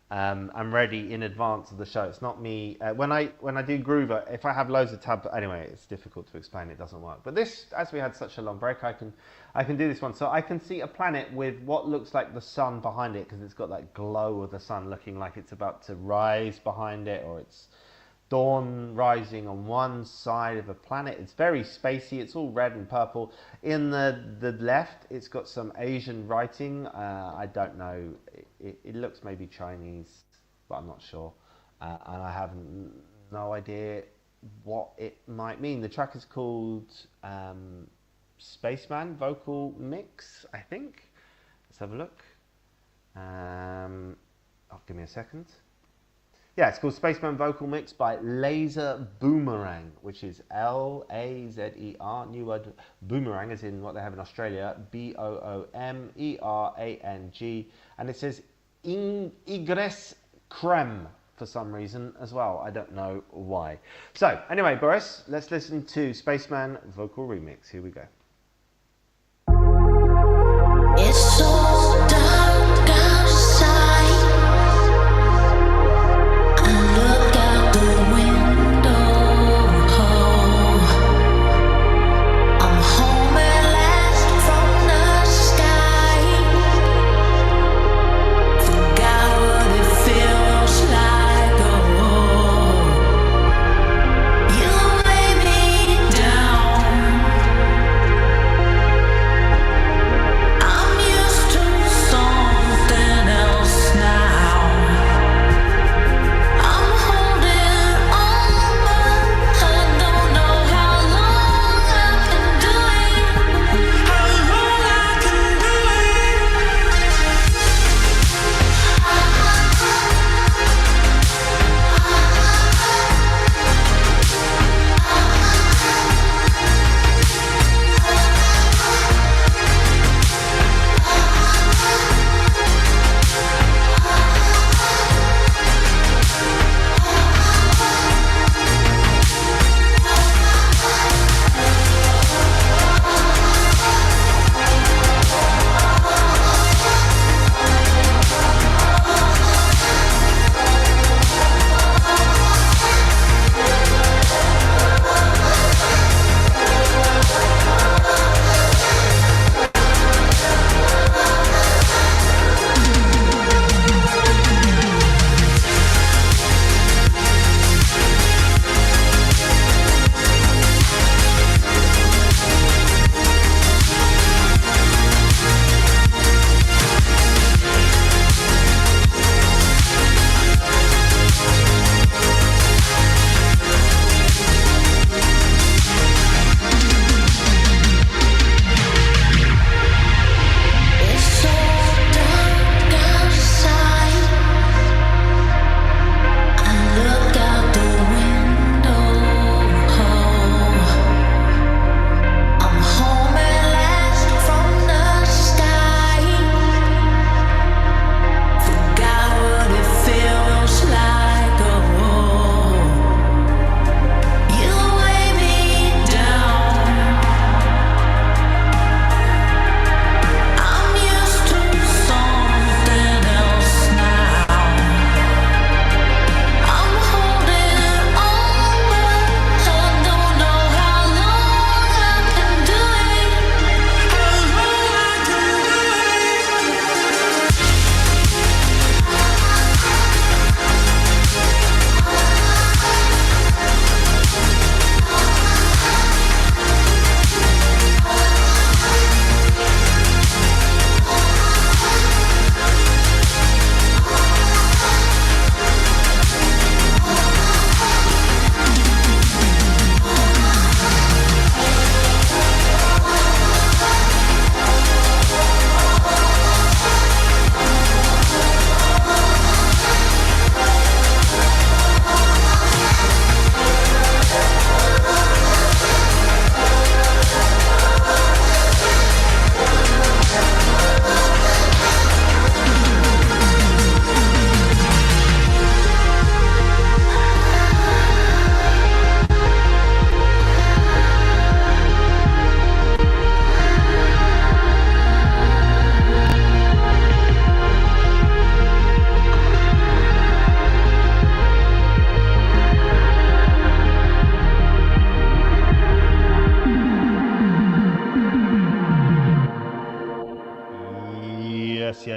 Speaker 5: and ready in advance of the show. It's not me. When I do Groover, if I have loads of tabs, anyway, it's difficult to explain. It doesn't work. But this, as we had such a long break, I can do this one. So I can see a planet with what looks like the sun behind it because it's got that glow of the sun, looking like it's about to rise behind it, or it's dawn rising on one side of a planet. It's very spacey. It's all red and purple. In the left, it's got some Asian writing. I don't know. It looks maybe Chinese, but I'm not sure. And I have no idea what it might mean. The track is called Spaceman Vocal Mix, I think. Let's have a look. Give me a second. Yeah, it's called Spaceman Vocal Mix by Laser Boomerang, which is Lazer, new word, boomerang, as in what they have in Australia, Boomerang, and it says Igres Creme for some reason as well. I don't know why. So, anyway, Boris, let's listen to Spaceman Vocal Remix. Here we go.
Speaker 7: It's so dark outside. Look out the window. I'm home at last from the sky. Forgot what it feels like. Oh, you lay me down. I'm used to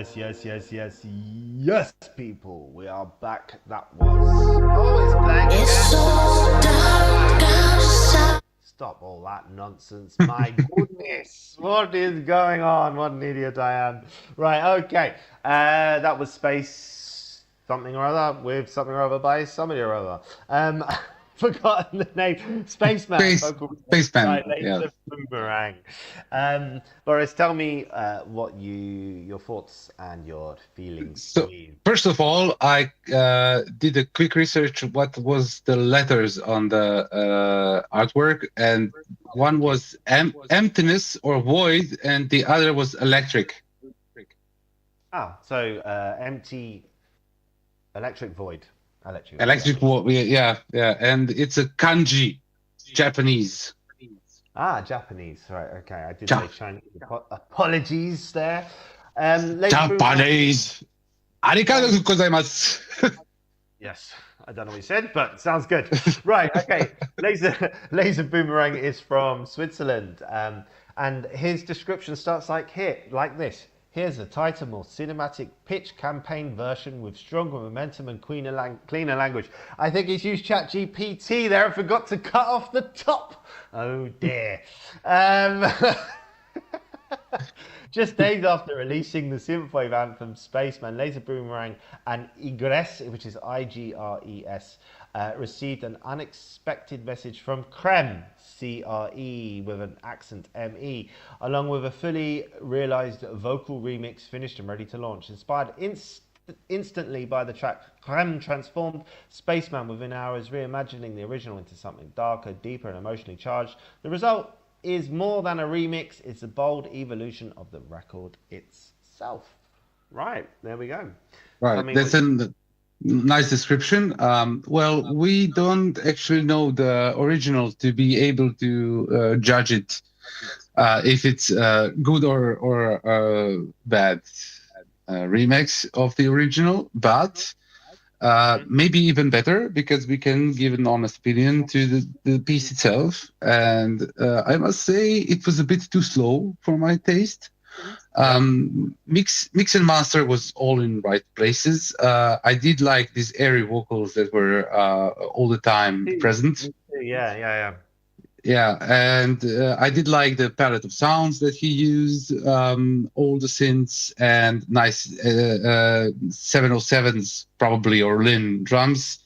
Speaker 5: yes, people. We are back. That was. Oh, it's blank.
Speaker 7: It's so dark outside.
Speaker 5: Stop all that nonsense. My goodness. What is going on? What an idiot I am. Right, okay. That was Space something or other with something or other by somebody or other. Forgotten the name. Spaceman.
Speaker 6: Spaceman.
Speaker 5: Right,
Speaker 6: Yeah.
Speaker 5: Laser Boomerang. Boris, tell me what your thoughts and your feelings.
Speaker 6: So first of all, I did a quick research. What was the letters on the artwork, and one was emptiness or void, and the other was electric.
Speaker 5: So empty, electric void.
Speaker 6: Electric void. Yeah, and it's a kanji, Japanese.
Speaker 5: Japanese. Right. Okay. I did say Chinese. Apologies there.
Speaker 6: Japanese. Arigatou gozaimasu.
Speaker 5: Yes. I don't know what you said, but sounds good. Right. Okay. Laser Boomerang is from Switzerland, and his description starts like this. Here's a tighter, more cinematic pitch campaign version with stronger momentum and cleaner language. I think he's used ChatGPT there and forgot to cut off the top. Oh dear. Just days after releasing the Synthwave anthem Spaceman, Laser Boomerang and Igres, which is IGRES, received an unexpected message from Creme, CRE with an accent ME, along with a fully realized vocal remix finished and ready to launch. Inspired instantly by the track, Creme transformed Spaceman within hours, reimagining the original into something darker, deeper, and emotionally charged. The result is more than a remix, it's a bold evolution of the record itself. Right, there we go.
Speaker 6: Right, that's a nice description. Well, we don't actually know the original to be able to judge it if it's good or bad remix of the original, but maybe even better because we can give an honest opinion to the piece itself. And I must say it was a bit too slow for my taste. Mix and master was all in right places. I did like these airy vocals that were all the time present. Yeah, and I did like the palette of sounds that he used, all the synths and nice 707s probably, or Lin drums,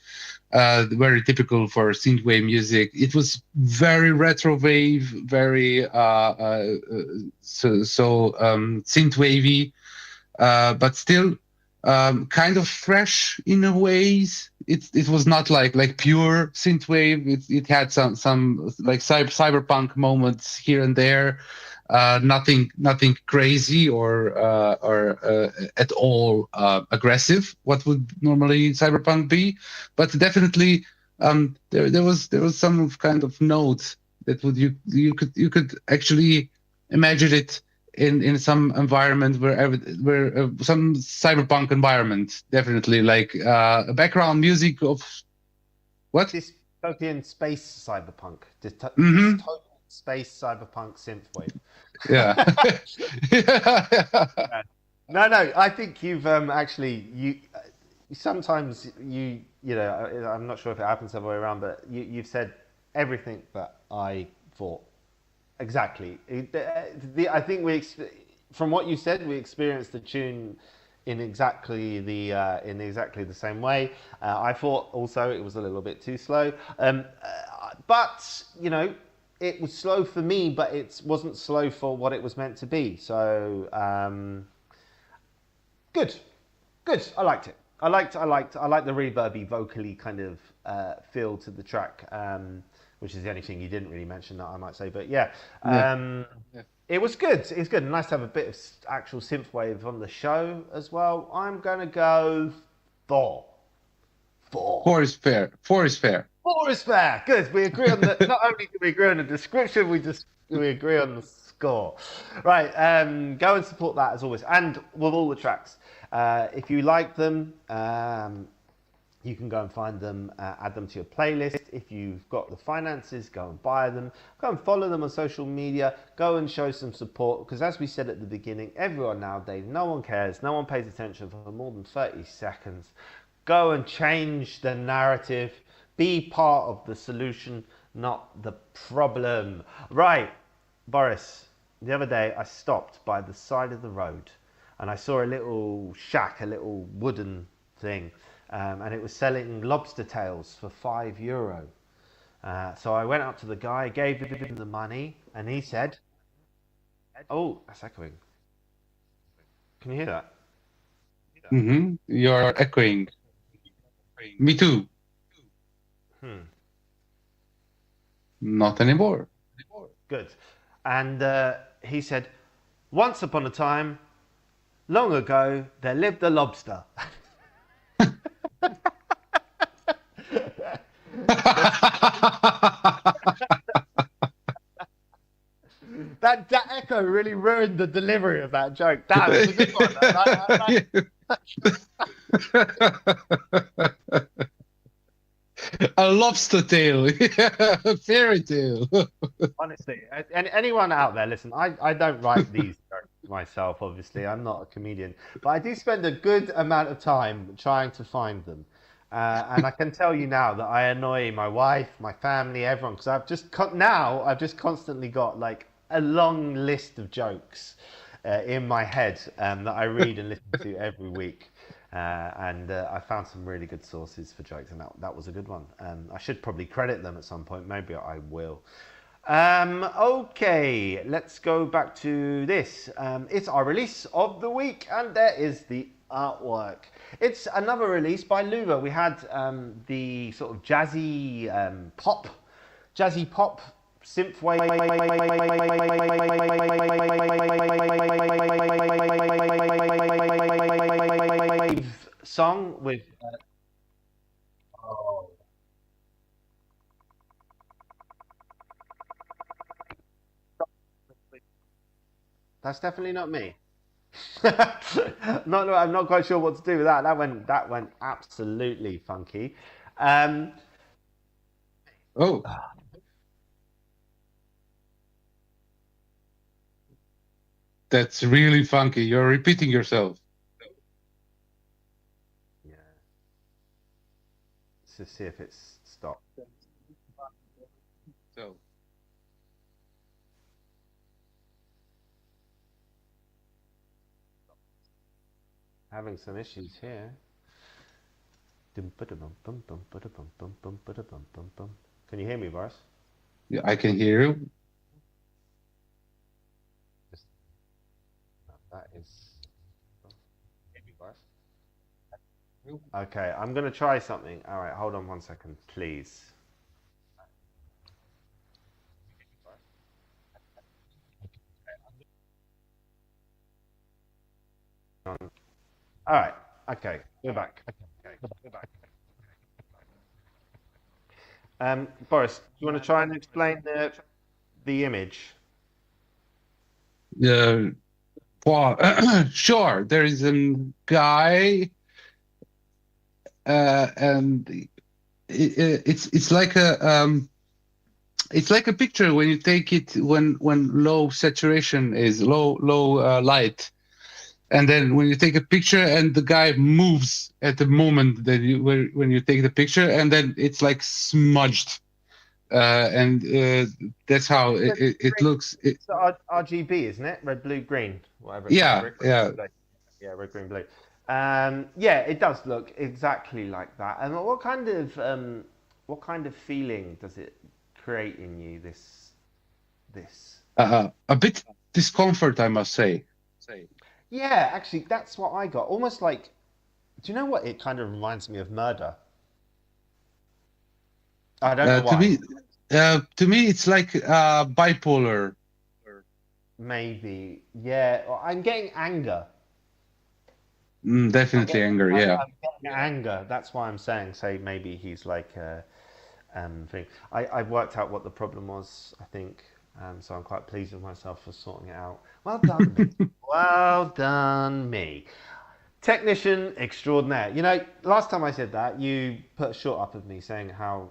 Speaker 6: very typical for synthwave music. It was very retrowave, very synthwavy, but still kind of fresh in a ways. It was not like pure synthwave. It had some like cyberpunk moments here and there. Nothing crazy or at all aggressive. What would normally cyberpunk be? But definitely there was some kind of note that you could actually imagine it in some environment where some cyberpunk environment, definitely like a background music of what?
Speaker 5: Dystopian space cyberpunk. Dystopian space cyberpunk synthwave.
Speaker 6: Yeah.
Speaker 5: No. I think you've actually sometimes you know, I'm not sure if it happens the other way around, but you've said everything that I thought. Exactly. I think from what you said, we experienced the tune in exactly the same way. I thought also it was a little bit too slow, but you know, it was slow for me, but it wasn't slow for what it was meant to be. So good. I liked it. I liked the reverby, vocally kind of feel to the track. Which is the only thing you didn't really mention that I might say, but it was good. It's good. Nice to have a bit of actual synthwave on the show as well. I'm gonna go 4.
Speaker 6: 4 is fair. 4 is fair.
Speaker 5: 4 is fair. Good. We agree on the. Not only do we agree on the description, we agree on the score. Right. Go and support that as always, and with all the tracks. If you like them. You can go and find them, add them to your playlist. If you've got the finances, go and buy them. Go and follow them on social media. Go and show some support. Because as we said at the beginning, everyone nowadays, no one cares. No one pays attention for more than 30 seconds. Go and change the narrative. Be part of the solution, not the problem. Right, Boris, the other day I stopped by the side of the road and I saw a little shack, a little wooden thing. And it was selling lobster tails for €5. So I went up to the guy, gave him the money, and he said, "Oh, that's echoing. Can you hear that?"
Speaker 6: You're echoing. Me too. Not anymore.
Speaker 5: Good. And he said, "Once upon a time, long ago, there lived a lobster." That echo really ruined the delivery of that joke. That was a good one.
Speaker 6: A lobster tale, a fairy tale.
Speaker 5: Honestly, and anyone out there, listen, I don't write these jokes myself, obviously. I'm not a comedian. But I do spend a good amount of time trying to find them. And I can tell you now that I annoy my wife, my family, everyone, because I've just constantly got like a long list of jokes in my head that I read and listen to every week. And I found some really good sources for jokes, and that was a good one. I should probably credit them at some point. Maybe I will. Okay, let's go back to this. It's our release of the week, and there is the artwork. It's another release by Luva. We had the sort of jazzy pop synthwave song with that's definitely not me. I'm not quite sure what to do with that. That went absolutely funky.
Speaker 6: Oh, that's really funky. You're repeating yourself.
Speaker 5: Yeah. Let's just see if it's stopped.
Speaker 6: So,
Speaker 5: Having some issues here. Can you hear me, Boris?
Speaker 6: yeah, I can hear you.
Speaker 5: That is. Okay, I'm going to try something. All right, hold on 1 second, please. All right, okay, we're back. Boris, do you want to try and explain the image?
Speaker 6: Well, sure. There is a guy, and it's like a picture when you take it when low saturation is low light, and then when you take a picture and the guy moves at the moment that when you take the picture, and then it's like smudged. And that's how it looks.
Speaker 5: It's RGB, isn't it? Red, blue, green, whatever.
Speaker 6: Yeah, yeah.
Speaker 5: Yeah, red, green, blue. Yeah, it does look exactly like that. And what kind of feeling does it create in you? This.
Speaker 6: A bit discomfort, I must say.
Speaker 5: Yeah, actually, that's what I got. Almost like, do you know what? It kind of reminds me of Murder. I don't know why.
Speaker 6: To me, it's like bipolar.
Speaker 5: Maybe, yeah. I'm getting anger.
Speaker 6: Definitely anger, yeah.
Speaker 5: I'm getting anger. That's why I'm saying, say, maybe he's like a thing. I've worked out what the problem was, I think. So I'm quite pleased with myself for sorting it out. Well done, me. Well done, me. Technician extraordinaire. You know, last time I said that, you put a short up of me saying how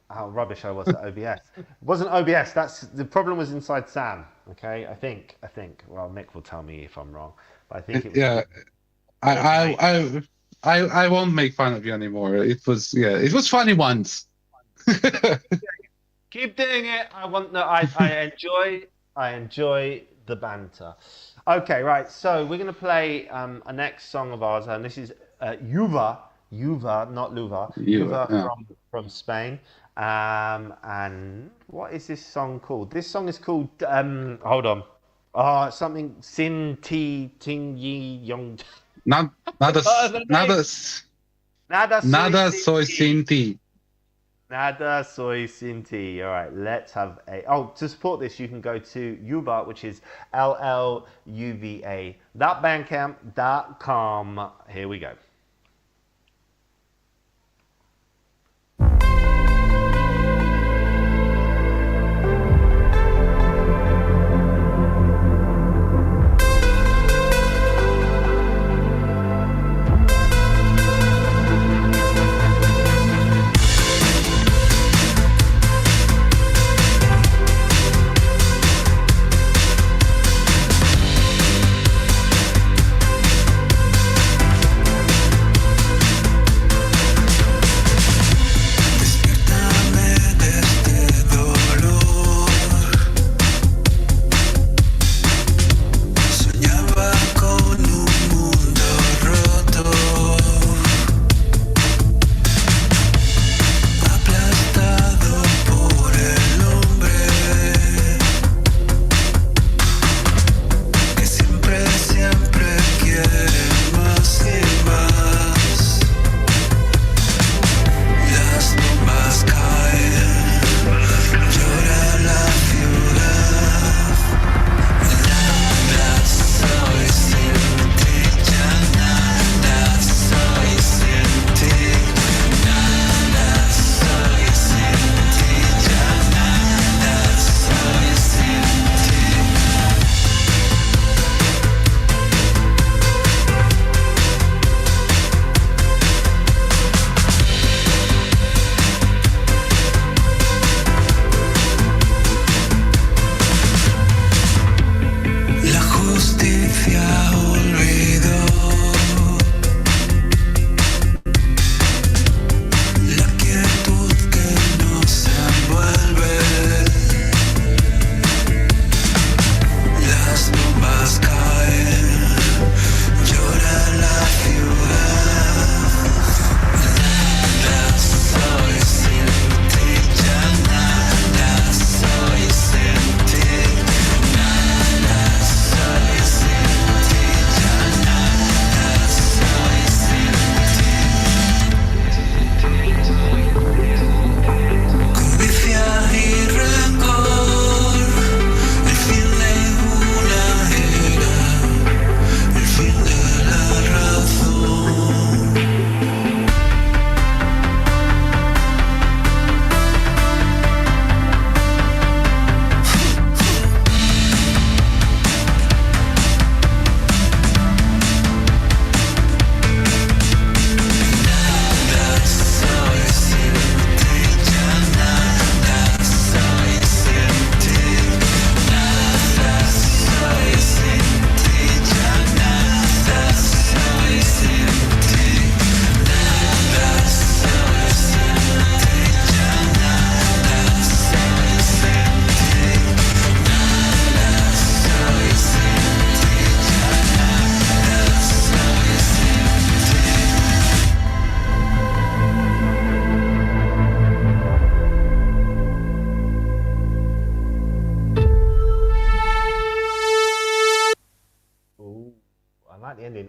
Speaker 5: how rubbish I was at OBS. It wasn't OBS. That's the problem. Was inside Sam. Okay, I think. Well, Nick will tell me if I'm wrong, but I think it was.
Speaker 6: Yeah, I won't make fun of you anymore. It was funny once.
Speaker 5: Keep doing it. I enjoy the banter. Okay, right. So we're gonna play a next song of ours, and this is Yuva, not Luva, Yuva
Speaker 6: Yeah.
Speaker 5: from Spain. And what is this song called? This song is called hold on. Something Sin Ti Ting Yi Yong.
Speaker 6: Nada, nada soy sin ti.
Speaker 5: Nada soy sin ti. All right, let's have a. Oh, to support this, you can go to Yuva, which is LLUVA. Bandcamp.com. Here we go.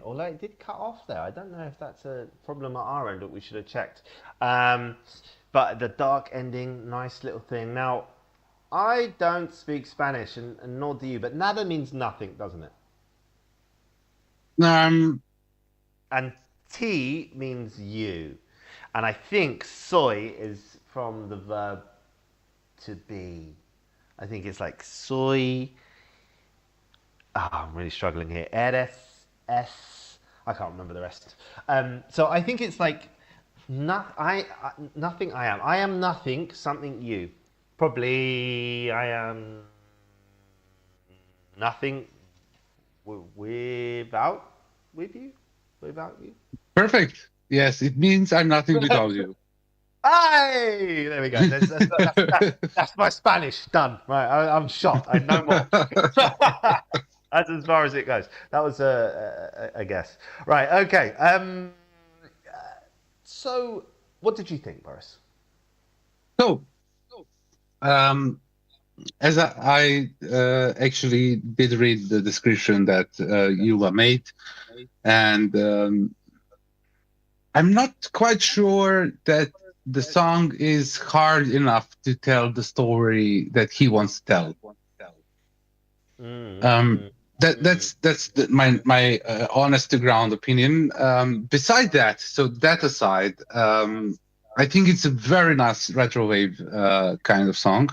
Speaker 5: although it did cut off there. I don't know if that's a problem at our end that we should have checked. But the dark ending, nice little thing. Now, I don't speak Spanish, and nor do you, but nada means nothing, doesn't it? And ti means you. And I think soy is from the verb to be. I think it's like soy. I'm really struggling here. Eres S. I can't remember the rest. So I think it's like nothing I am. I am nothing, something you. Probably I am nothing without you.
Speaker 6: Perfect. Yes, it means I'm nothing without you.
Speaker 5: Hey, there we go. That's my Spanish done. Right, I'm shot. I know more. That's as far as it goes. That was a guess. Right. Okay. So, what did you think, Boris?
Speaker 6: So, as I actually did read the description that you made, and I'm not quite sure that the song is hard enough to tell the story that he wants to tell. That's my honest to ground opinion. Beside that, so that aside, I think it's a very nice retrowave kind of song.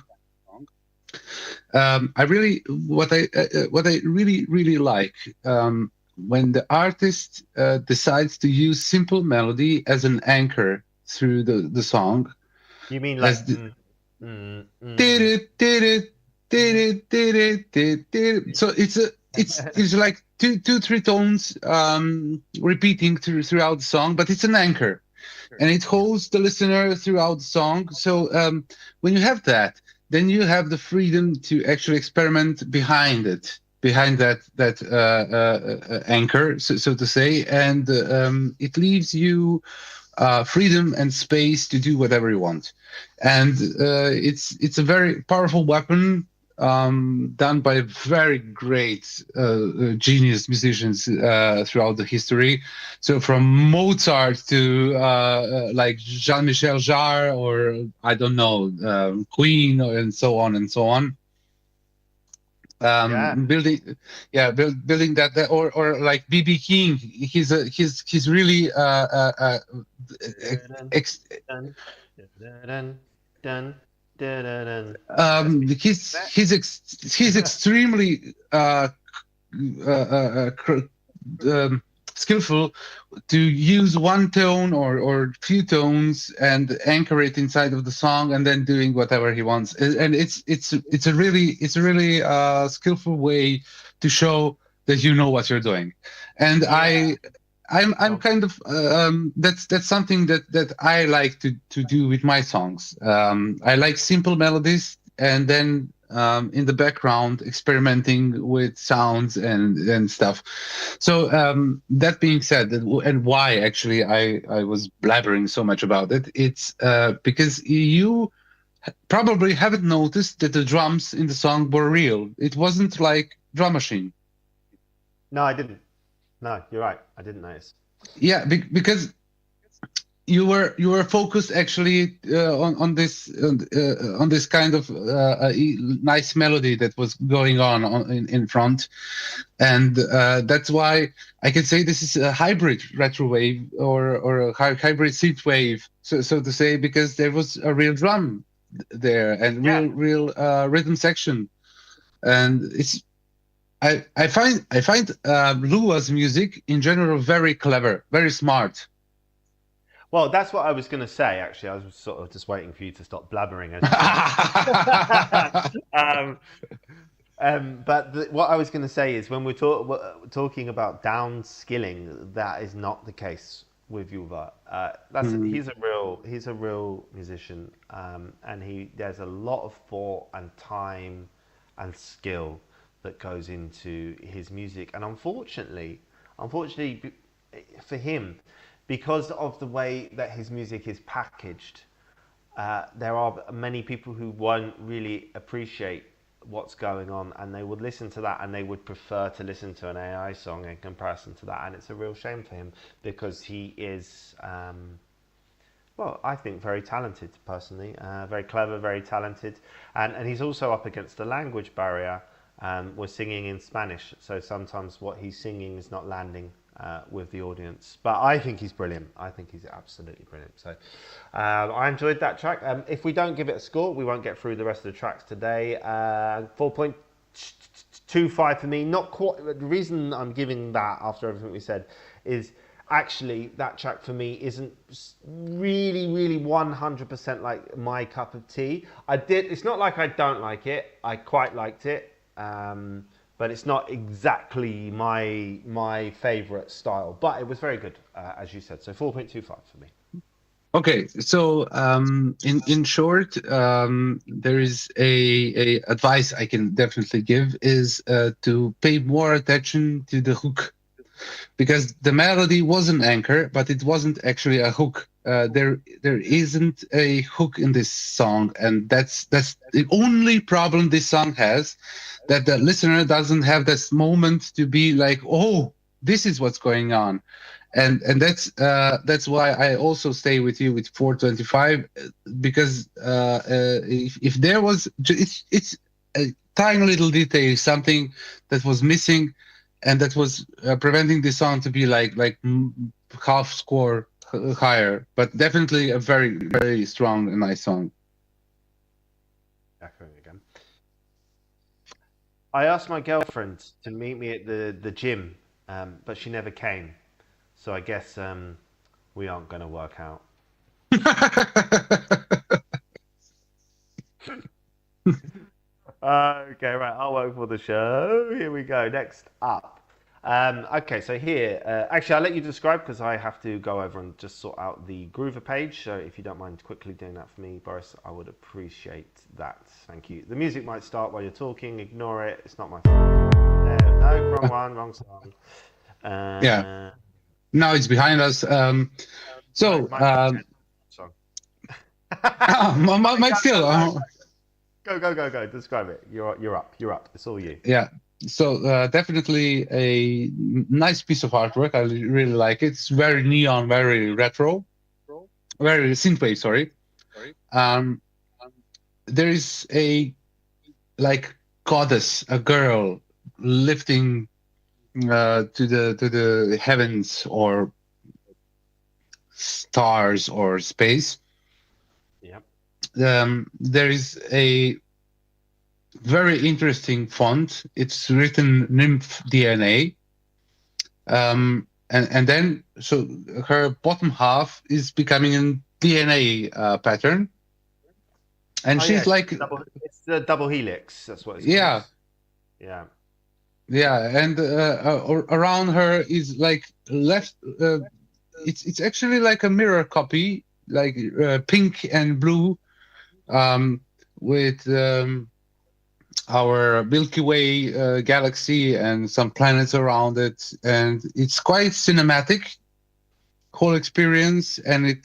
Speaker 6: What I really like when the artist decides to use simple melody as an anchor through the song.
Speaker 5: You mean like
Speaker 6: so it's like two three tones repeating throughout the song, but it's an anchor, and it holds the listener throughout the song. So when you have that, then you have the freedom to actually experiment behind that anchor, so to say, and it leaves you freedom and space to do whatever you want. And it's a very powerful weapon done by very great genius musicians throughout the history. So from Mozart to like Jean-Michel Jarre, or I don't know, Queen, and so on and so on. Building that, or like B.B. King. He's really he's extremely skillful to use one tone or few tones and anchor it inside of the song, and then doing whatever he wants. And it's a really skillful way to show that you know what you're doing. And I'm kind of that's something that I like to do with my songs. I like simple melodies, and then in the background experimenting with sounds and stuff. So that being said, and why actually I was blabbering so much about it, it's because you probably haven't noticed that the drums in the song were real. It wasn't like drum machine.
Speaker 5: No, I didn't. No, you're right. I didn't notice.
Speaker 6: Yeah, because you were focused actually on this kind of nice melody that was going on in front, and that's why I can say this is a hybrid retrowave or a hybrid synthwave, so to say, because there was a real drum there and real rhythm section, and it's. I find Lua's music in general very clever, very smart.
Speaker 5: Well, that's what I was going to say, actually. I was sort of just waiting for you to stop blabbering. But what I was going to say is, when we're talking about downskilling, that is not the case with Yuva. He's a real musician, and there's a lot of thought and time and skill that goes into his music. And unfortunately for him, because of the way that his music is packaged, there are many people who won't really appreciate what's going on, and they would listen to that and they would prefer to listen to an AI song in comparison to that. And it's a real shame for him, because he is well, I think very talented personally, very clever, very talented, and he's also up against the language barrier. We're singing in Spanish, so sometimes what he's singing is not landing with the audience. But I think he's brilliant. I think he's absolutely brilliant. So I enjoyed that track. If we don't give it a score, we won't get through the rest of the tracks today. 4.2 2.5 for me. Not quite. The reason I'm giving that after everything we said is actually that track for me isn't really 100% like my cup of tea. It's not like I don't like it. I quite liked it, but it's not exactly my favorite style. But it was very good, as you said. So 4.25 for me.
Speaker 6: Okay, so in short, there is a advice I can definitely give is to pay more attention to the hook, because the melody was an anchor, but it wasn't actually a hook. There isn't a hook in this song, and that's the only problem this song has, that the listener doesn't have this moment to be like, oh, this is what's going on. And that's why I also stay with you with 425, because if there was, it's a tiny little detail, something that was missing, and that was preventing the song to be like half score higher, but definitely a very strong and nice song.
Speaker 5: Echoing again. I asked my girlfriend to meet me at the gym, but she never came. So I guess we aren't going to work out. Okay, right. I'll work for the show. Here we go. Next up. Okay, so here, actually, I'll let you describe because I have to go over and just sort out the Groover page. So if you don't mind quickly doing that for me, Boris, I would appreciate that. Thank you. The music might start while you're talking. Ignore it. It's not my fault. No, wrong one, wrong song.
Speaker 6: Yeah. Now it's behind us. Might still.
Speaker 5: Go. Describe it. You're up. It's all you.
Speaker 6: Yeah. So definitely a nice piece of artwork. I really like it. It's very neon, very retro, very synthwave. Sorry. There is a goddess, a girl lifting to the heavens or stars or space.
Speaker 5: Yep.
Speaker 6: There is a very interesting font. It's written Nymph DNA. And then so her bottom half is becoming a DNA pattern. And she's
Speaker 5: it's the double helix. That's what it's
Speaker 6: called.
Speaker 5: Yeah.
Speaker 6: Yeah, and around her is left. It's actually like a mirror copy, like pink and blue, with our Milky Way galaxy and some planets around it, and it's quite cinematic, whole experience, and it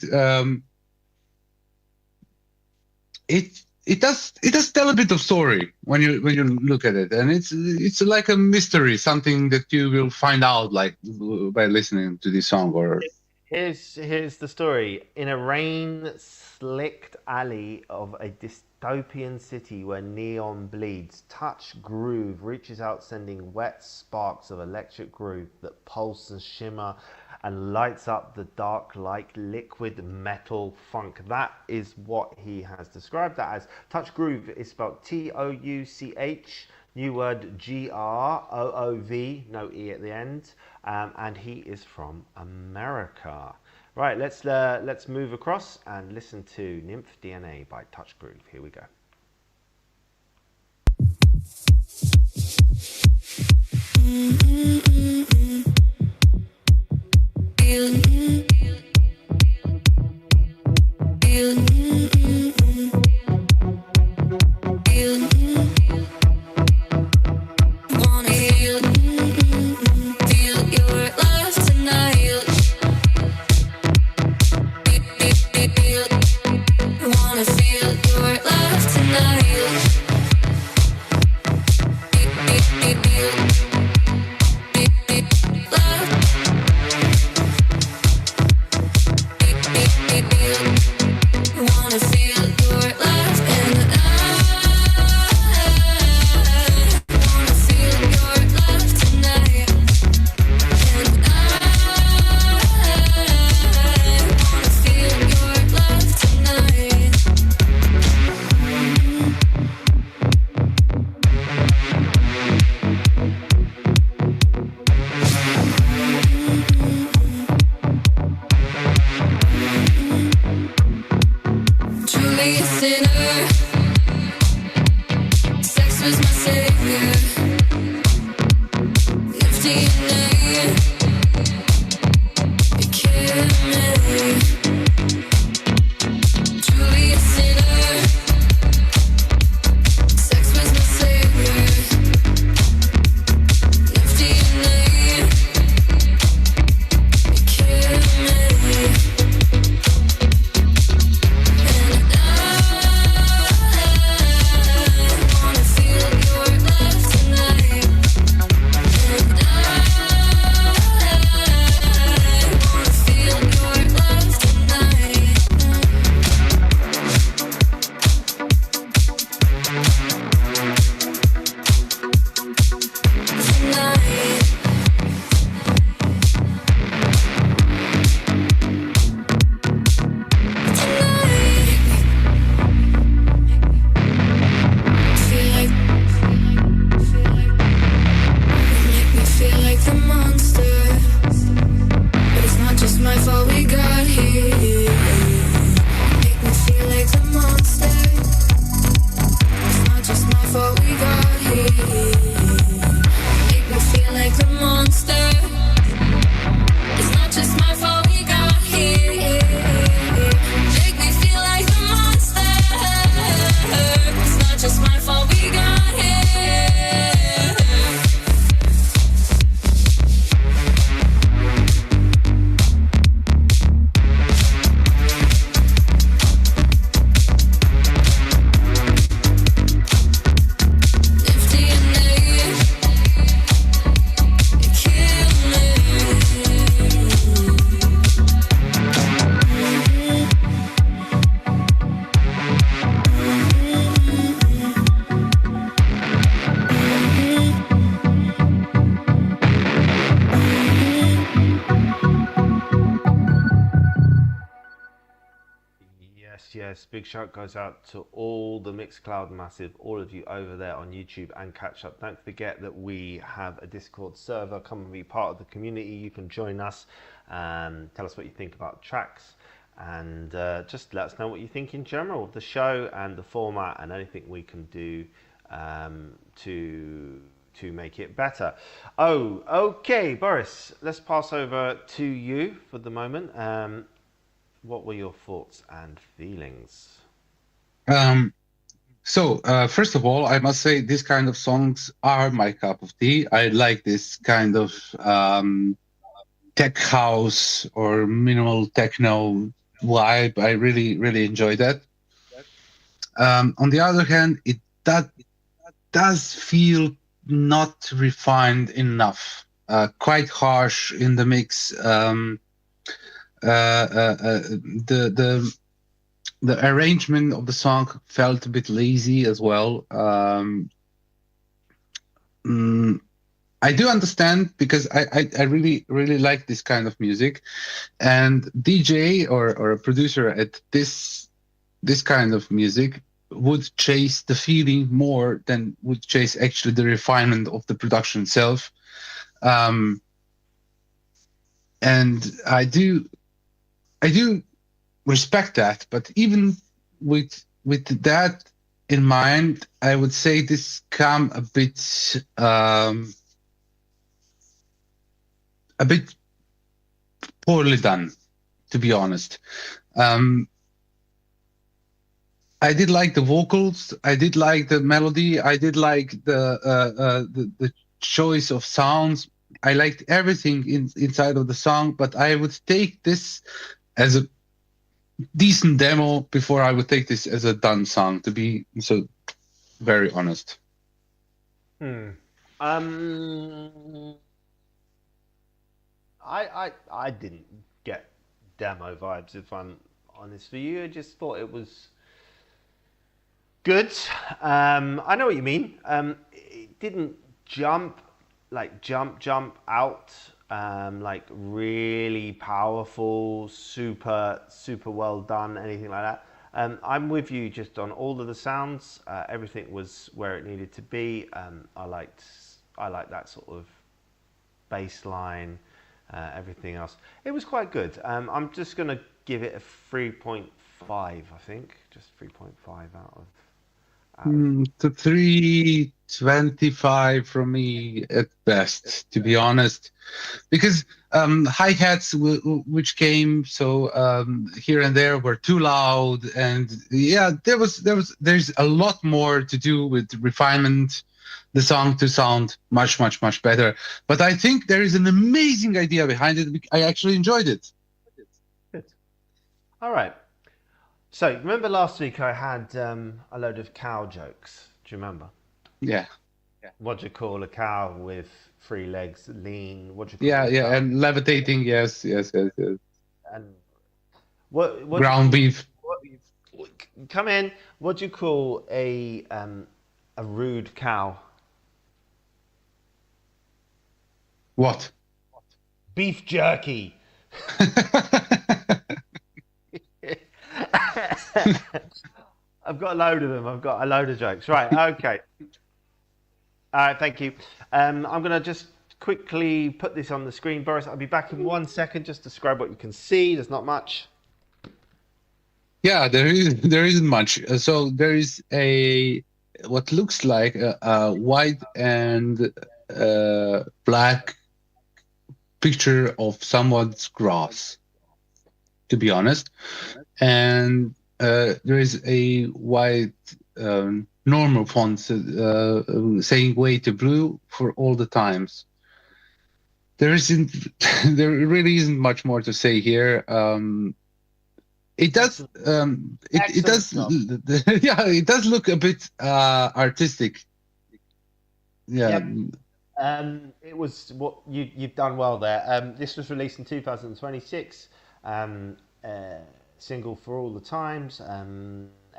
Speaker 6: does tell a bit of story when you look at it, and it's like a mystery, something that you will find out by listening to this song. Or
Speaker 5: here's the story. In a rain-slicked alley of a dystopian city where neon bleeds, Touch Groove reaches out, sending wet sparks of electric groove that pulse and shimmer and lights up the dark like liquid metal funk. That is what he has described that as. Touch Groove is spelled Touch, new word Groove, no E at the end, and he is from America. Right, let's move across and listen to Nymph DNA by Touch Groove. Here we go.
Speaker 1: Truly a sinner. Sex was my savior. If DNA it killed me. Truly a sinner. Sex was my savior. If DNA it killed me.
Speaker 5: Yes, big shout goes out to all the Mixcloud massive, all of you over there on YouTube and catch up. Don't forget that we have a Discord server. Come and be part of the community. You can join us and tell us what you think about tracks, and just let us know what you think in general of the show and the format and anything we can do to make it better. Oh, okay, Boris, let's pass over to you for the moment. What were your thoughts and feelings?
Speaker 6: First of all, I must say these kind of songs are my cup of tea. I like this kind of tech house or minimal techno vibe. I really, really enjoy that. On the other hand, that does feel not refined enough, quite harsh in the mix. The arrangement of the song felt a bit lazy as well. I do understand, because I really, really like this kind of music, and DJ or a producer at this kind of music would chase the feeling more than would chase actually the refinement of the production itself. And I do respect that, but even with that in mind, I would say this come a bit poorly done, to be honest. I did like the vocals, I did like the melody, I did like the choice of sounds. I liked everything inside of the song, but I would take this as a decent demo before I would take this as a done song, to be so very honest.
Speaker 5: I didn't get demo vibes, if I'm honest for you. I just thought it was good. I know what you mean. It didn't jump out, like really powerful, super well done, anything like that. I'm with you just on all of the sounds. Everything was where it needed to be. I liked that sort of bass line, everything else. It was quite good. I'm just gonna give it a 3.5 I think, just 3.5 out of.
Speaker 6: To 325 from me at best, to be honest, because hi-hats which came here and there were too loud, and yeah, there's a lot more to do with refinement, the song to sound much better. But I think there is an amazing idea behind it. I actually enjoyed it.
Speaker 5: Good. All right. So remember last week I had a load of cow jokes. Do you remember?
Speaker 6: Yeah.
Speaker 5: What do you call a cow with 3 legs, lean? What do you call
Speaker 6: Yeah, and levitating. Yes.
Speaker 5: And what
Speaker 6: ground beef.
Speaker 5: Come in. What do you call a rude cow?
Speaker 6: What?
Speaker 5: Beef jerky. I've got a load of them. I've got a load of jokes. Right. Okay. All right. Thank you. I'm going to just quickly put this on the screen, Boris. I'll be back in 1 second. Just describe what you can see. There's not much.
Speaker 6: Yeah, there isn't much. So there is what looks like a white and black picture of someone's grass, to be honest, and there is a white normal font saying "way to blue" for all the times. There really isn't much more to say here. It does it does look a bit artistic. Yeah.
Speaker 5: It was what you've done well there. This was released in 2026. Single For All the Times.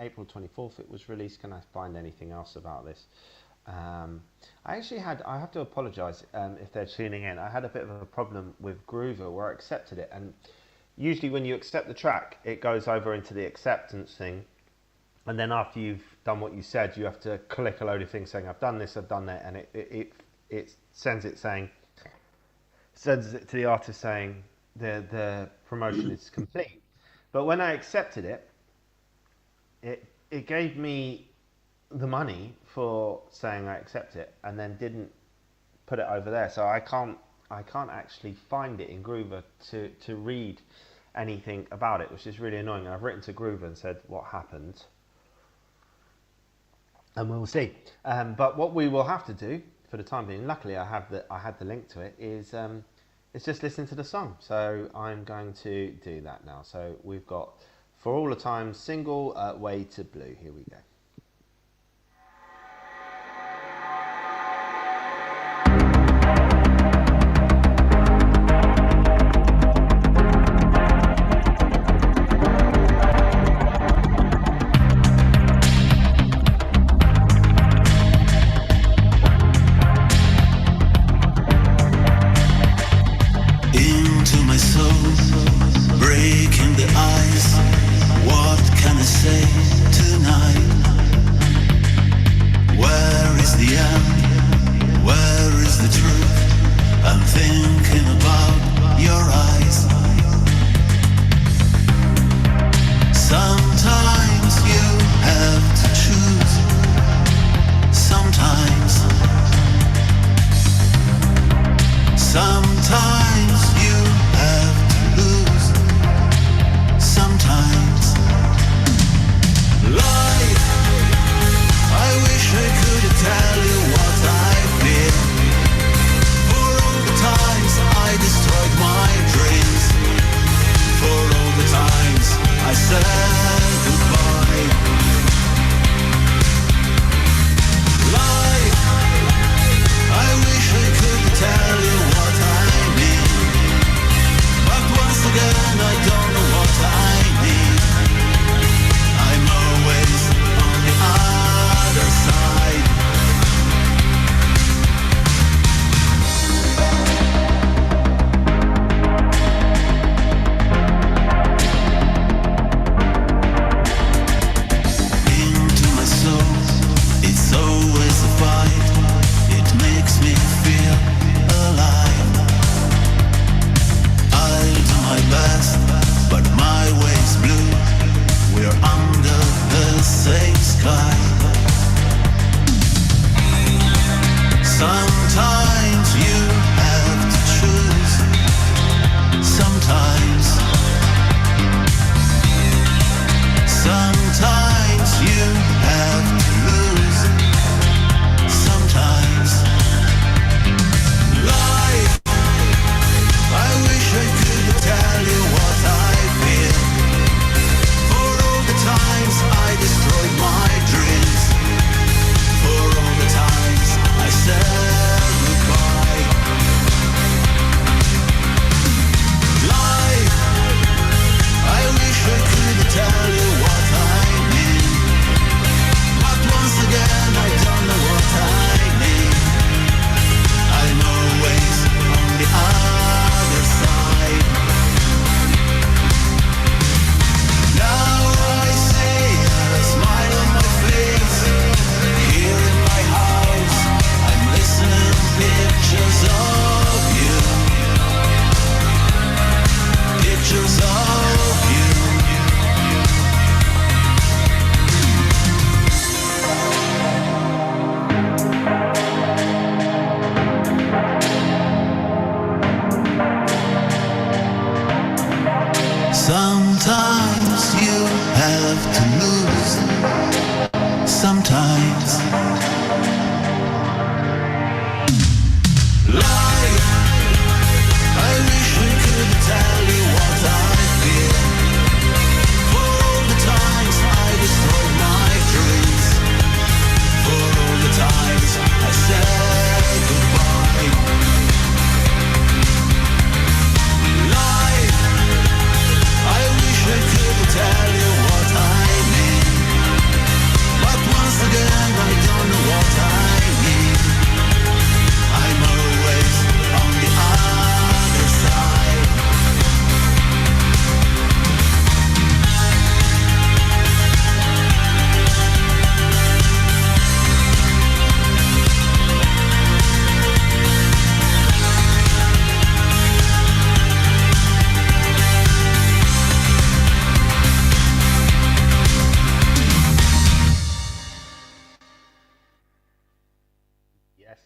Speaker 5: April 24th it was released. Can I find anything else about this? I have to apologise if they're tuning in. I had a bit of a problem with Groover where I accepted it, and usually when you accept the track it goes over into the acceptance thing, and then after you've done what you said you have to click a load of things saying I've done this, I've done that, and it sends it to the artist saying the promotion is complete. But when I accepted it, it gave me the money for saying I accept it, and then didn't put it over there. So I can't actually find it in Groover to read anything about it, which is really annoying. And I've written to Groover and said what happened, and we'll see. But what we will have to do for the time being, luckily I had the link to it, is just listen to the song. So I'm going to do that now. So we've got For All the Time single, Way to Blue. Here we go.
Speaker 1: Into my soul, breaking the ice. What can I say tonight?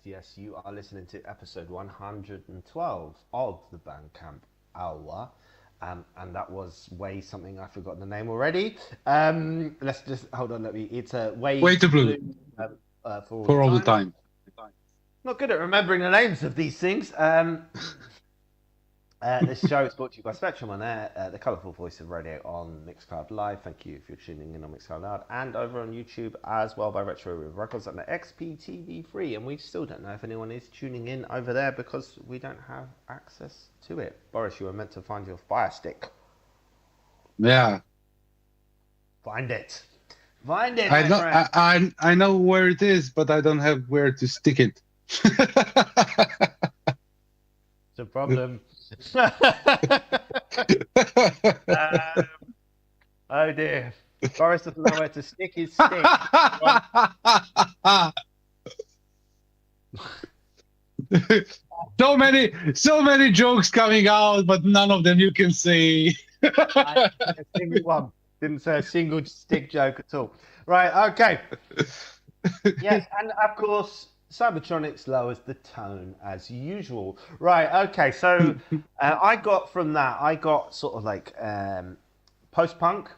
Speaker 5: yes. You are listening to episode 112 of the Bandcamp Hour. And that was Way something, I've forgotten the name already. Let's just, hold on, it's a Way
Speaker 6: to Blue.
Speaker 5: For
Speaker 6: all the time.
Speaker 5: Not good at remembering the names of these things. This show is brought to you by Spectrum on Air, the colourful voice of radio on Mixcloud Live. Thank you if you're tuning in on Mixcloud Live, and over on YouTube as well by Retro Reverb Records and the XPTV3. And we still don't know if anyone is tuning in over there because we don't have access to it. Boris, you were meant to find your Fire Stick.
Speaker 6: Yeah.
Speaker 5: Find it. Find it,
Speaker 6: I know where it is, but I don't have where to stick it.
Speaker 5: It's a problem. Oh dear. Boris doesn't know where to stick his stick.
Speaker 6: So many jokes coming out, but none of them you can say.
Speaker 5: I didn't say a single one. Didn't say a single stick joke at all. Right, okay. Yes, and of course Cybertronix lowers the tone as usual. Right, okay, so I got sort of like post-punk,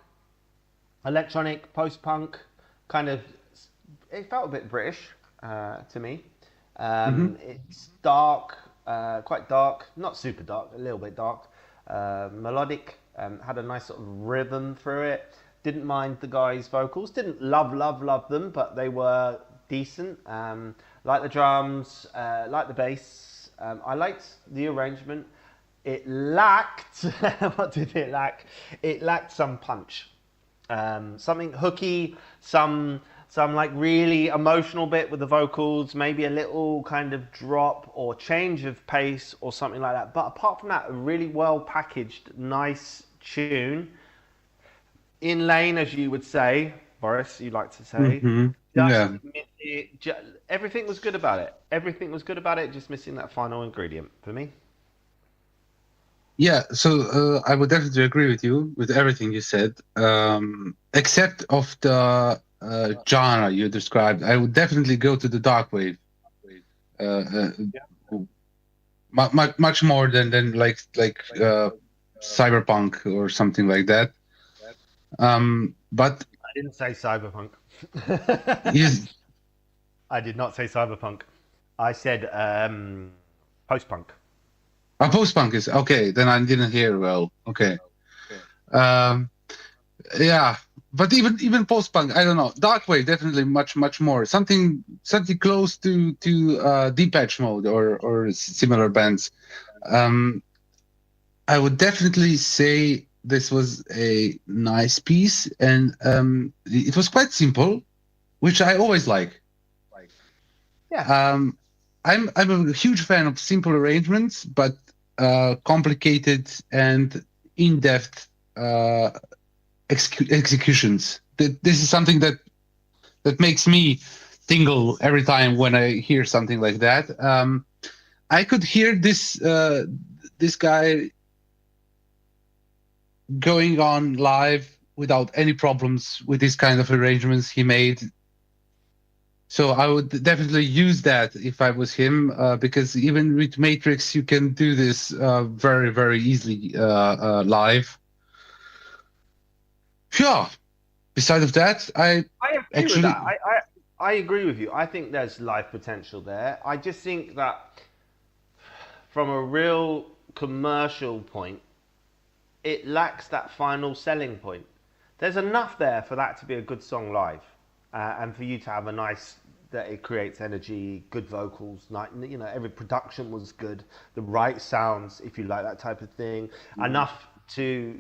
Speaker 5: electronic post-punk, kind of, it felt a bit British to me. It's dark, quite dark, not super dark, a little bit dark, melodic, had a nice sort of rhythm through it. Didn't mind the guys' vocals, didn't love them, but they were decent. Like the drums, like the bass. I liked the arrangement. It lacked, what did it lack? It lacked some punch. Something hooky, some like really emotional bit with the vocals, maybe a little kind of drop or change of pace or something like that. But apart from that, a really well packaged, nice tune. In lane, as you would say, Boris, you like to say. Everything was good about it. Everything was good about it, just missing that final ingredient for me.
Speaker 6: Yeah, so I would definitely agree with you with everything you said, except of the genre you described. I would definitely go to the Darkwave, much more than like cyberpunk or something like that. But
Speaker 5: I didn't say cyberpunk. I did not say cyberpunk. I said post-punk.
Speaker 6: Post-punk is okay. Then I didn't hear well. Okay. Yeah, but even post-punk, I don't know. Darkwave definitely much more. Something close to Depeche Mode or similar bands. I would definitely say this was a nice piece, and it was quite simple, which I always like.
Speaker 5: Yeah.
Speaker 6: I'm a huge fan of simple arrangements, but complicated and in-depth executions. This is something that makes me tingle every time when I hear something like that. I could hear this guy going on live without any problems with these kind of arrangements he made. So I would definitely use that if I was him, because even with Matrix, you can do this very, very easily live. Yeah. Besides of that, I agree with that.
Speaker 5: I agree with you. I think there's live potential there. I just think that from a real commercial point, it lacks that final selling point. There's enough there for that to be a good song live. And for you to have a nice, that it creates energy, good vocals, every production was good, the right sounds, if you like that type of thing, enough to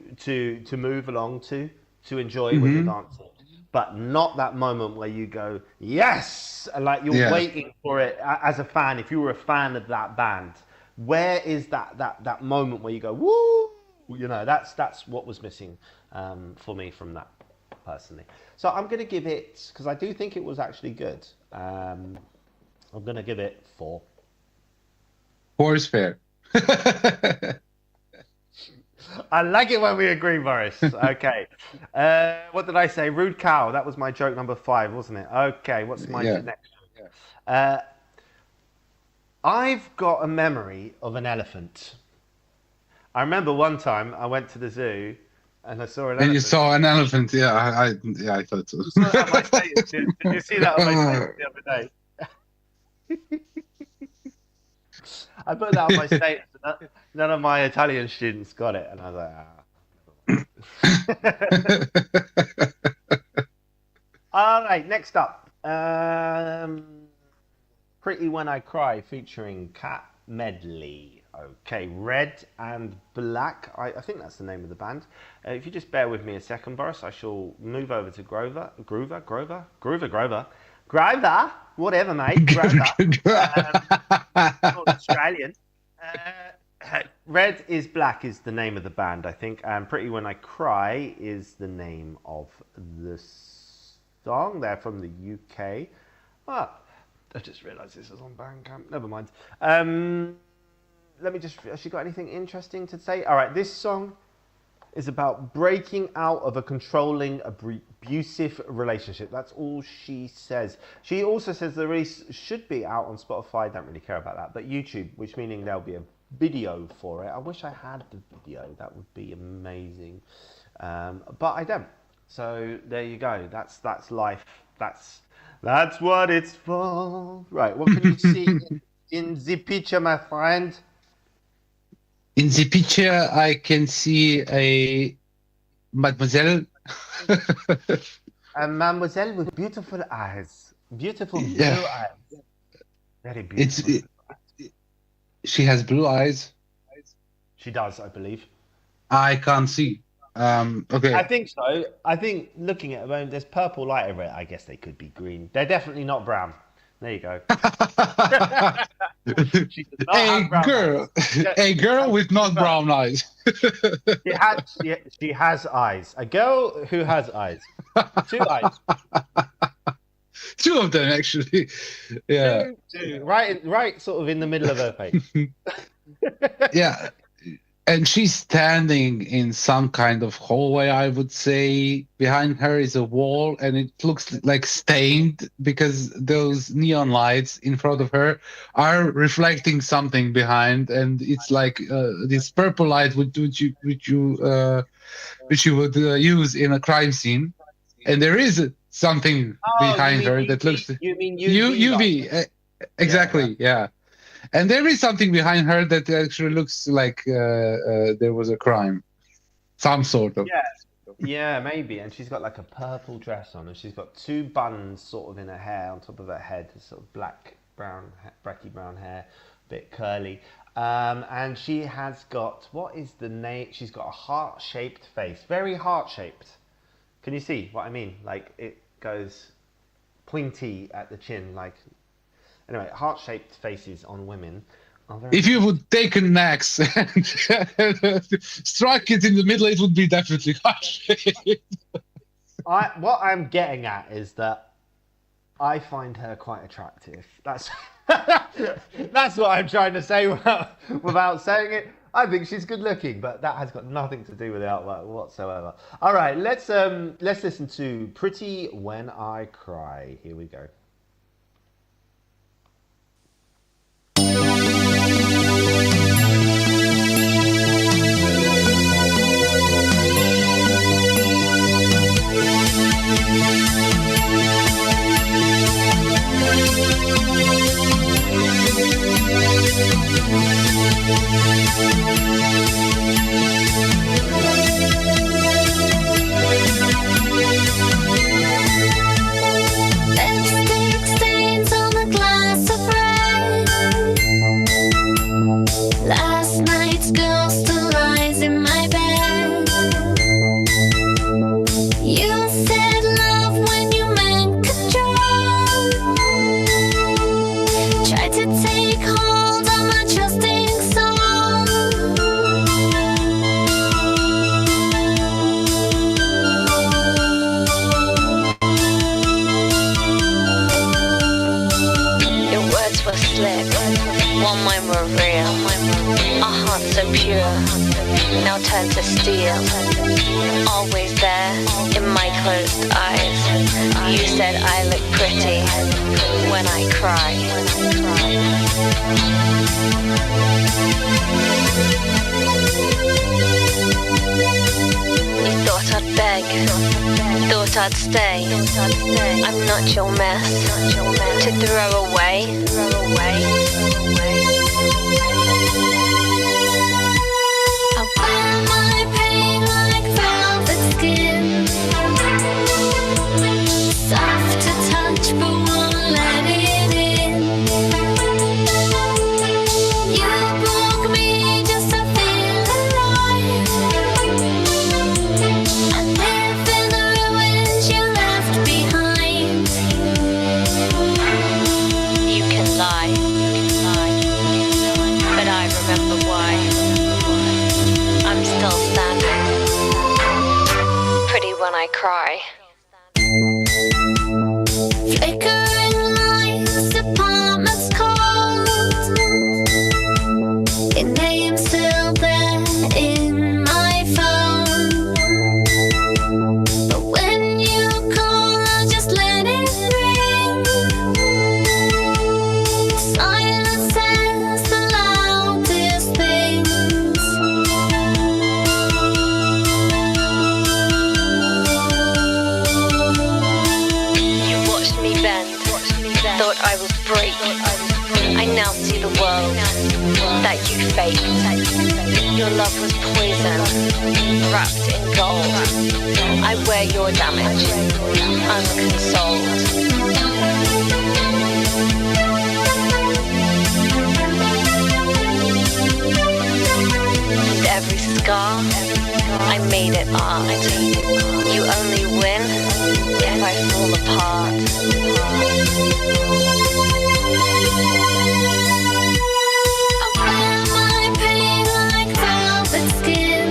Speaker 5: move along to enjoy when you're dancing, but not that moment where you go yes, and like you're waiting for it as a fan. If you were a fan of that band, where is that moment where you go woo? That's what was missing for me from that. Personally, so I'm going to give it, because I do think it was actually good. I'm going to give it 4.
Speaker 6: 4 is fair.
Speaker 5: I like it when we agree, Boris. Okay. What did I say? Rude cow. That was my joke number 5, wasn't it? Okay. What's my next? I've got a memory of an elephant. I remember one time I went to the zoo and I saw an
Speaker 6: And
Speaker 5: elephant.
Speaker 6: you saw an elephant, yeah. I thought so.
Speaker 5: You saw that on my status, did you see that on my status the other day? I put that on my status. And none of my Italian students got it, and I was like, All right, next up, "Pretty When I Cry" featuring Cat Medley. Okay, Red and Black. I think that's the name of the band. If you just bear with me a second, Boris, I shall move over to Grover, whatever, mate. Grover. Australian. Red is Black is the name of the band, I think, and "Pretty When I Cry" is the name of the song. They're from the UK. Ah, I just realised this is on Bandcamp. Never mind. Let me just... Has she got anything interesting to say? All right, this song is about breaking out of a controlling, abusive relationship. That's all she says. She also says the release should be out on Spotify. Don't really care about that. But YouTube, which meaning there'll be a video for it. I wish I had the video. That would be amazing. But I don't. So there you go. That's life. That's what it's for. Right. What can you see in the picture, my friend?
Speaker 6: In the picture, I can see a mademoiselle.
Speaker 5: A mademoiselle with beautiful eyes. Beautiful blue eyes. Very beautiful.
Speaker 6: She has blue eyes.
Speaker 5: She does, I believe.
Speaker 6: I can't see. Okay.
Speaker 5: I think so. I think looking at them, there's purple light over it. I guess they could be green. They're definitely not brown. There you go. She does not have brown eyes.
Speaker 6: A girl with not brown eyes.
Speaker 5: She has eyes. A girl who has eyes. 2 eyes.
Speaker 6: 2 of them, actually. Yeah.
Speaker 5: Two. Right sort of in the middle of her face.
Speaker 6: Yeah. And she's standing in some kind of hallway, I would say. Behind her is a wall, and it looks like stained because those neon lights in front of her are reflecting something behind, and it's like this purple light which you would use in a crime scene. And there is something behind her that looks.
Speaker 5: You mean UV?
Speaker 6: Exactly. Yeah. And there is something behind her that actually looks like there was a crime, some sort of.
Speaker 5: Yeah, maybe. And she's got like a purple dress on, and she's got 2 buns sort of in her hair on top of her head, sort of blacky brown hair, a bit curly. And she has got, what is the name? She's got a heart-shaped face, very heart-shaped. Can you see what I mean? Like it goes pointy at the chin, like. Anyway, heart-shaped faces on women are very...
Speaker 6: If you would take an axe and strike it in the middle, it would be definitely heart-shaped.
Speaker 5: What I'm getting at is that I find her quite attractive. That's that's what I'm trying to say without saying it. I think she's good looking, but that has got nothing to do with the artwork whatsoever. All right, let's listen to "Pretty When I Cry." Here we go.
Speaker 7: Lipstick stains on a glass of red. Last night's girl still lies in my bed. You said love when you meant control. Tried to take hold of my trusting soul. Your words were slick, one mine were real. Our hearts
Speaker 8: so pure, now turned to steel. Always there in my closed eyes. You said I look pretty when I cry. You thought I'd beg, thought I'd stay. I'm not your mess to throw away.
Speaker 7: I wear my pain like velvet skin, soft to touch but won't let it in. You broke me just to feel alive. I live in the ruins you left behind.
Speaker 8: You can lie, but I remember why. I'm still standing, pretty when I cry.
Speaker 7: Flickering lights, apartments cold. Your name's still there in my phone. But when you call, I just let it ring. Silence says the loudest things.
Speaker 8: You watched me bend, thought I would break. I now see the world that you faked. Your love was poison, wrapped in gold. I wear your damage, unconsoled. With every scar, I made it art. You only win if I fall apart.
Speaker 7: I wear my pain like velvet skin,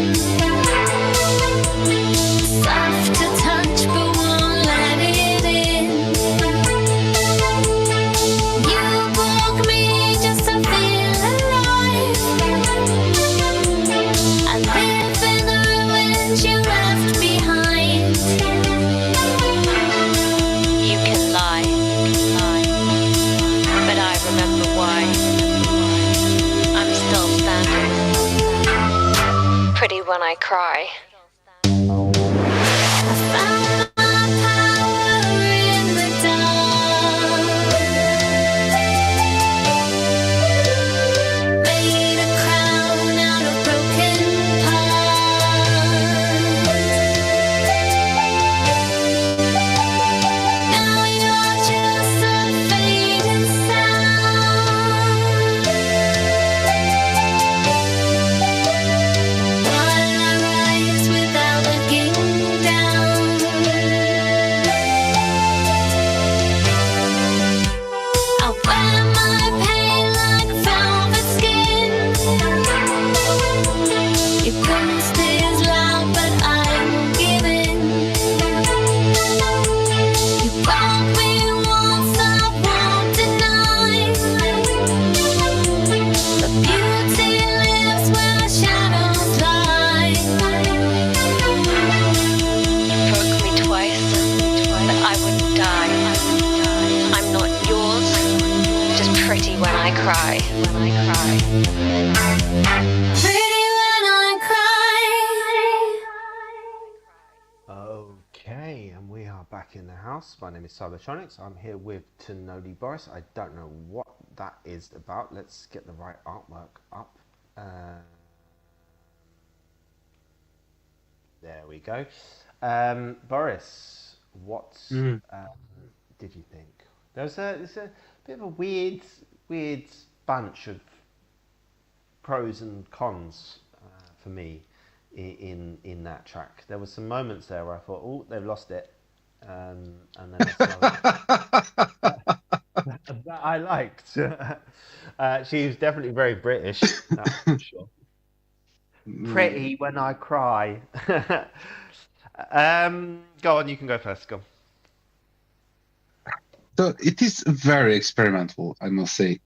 Speaker 7: soft to touch but won't let it in. You broke me just to feel alive. I live in the ruins you left behind.
Speaker 8: You can lie, but I remember why. I'm still standing, pretty when I cry.
Speaker 7: Found my power in the dark. Made a crown out of broken parts. Now you're just a fading sound. While I rise without looking down. I wear my pain like velvet skin. Your ghost is loud, but I'm giving. You broke me once, I won't deny. But beauty lives where shadows lie.
Speaker 8: Broke me twice, but I wouldn't die. I'm not yours, just pretty when I cry.
Speaker 7: Pretty when I cry.
Speaker 5: Okay, and we are back in the house. My name is Cybertronix. I'm here with Tenodi Boris. I don't know what that is about. Let's get the right artwork up. There we go. Boris, what did you think? There's a bit of a weird bunch of pros and cons for me in that track. There were some moments there where I thought, oh, they've lost it, and then that I liked. She was definitely very British, that's for sure. Pretty when I cry. Go on, you can go first. Go.
Speaker 6: So it is very experimental, I must say.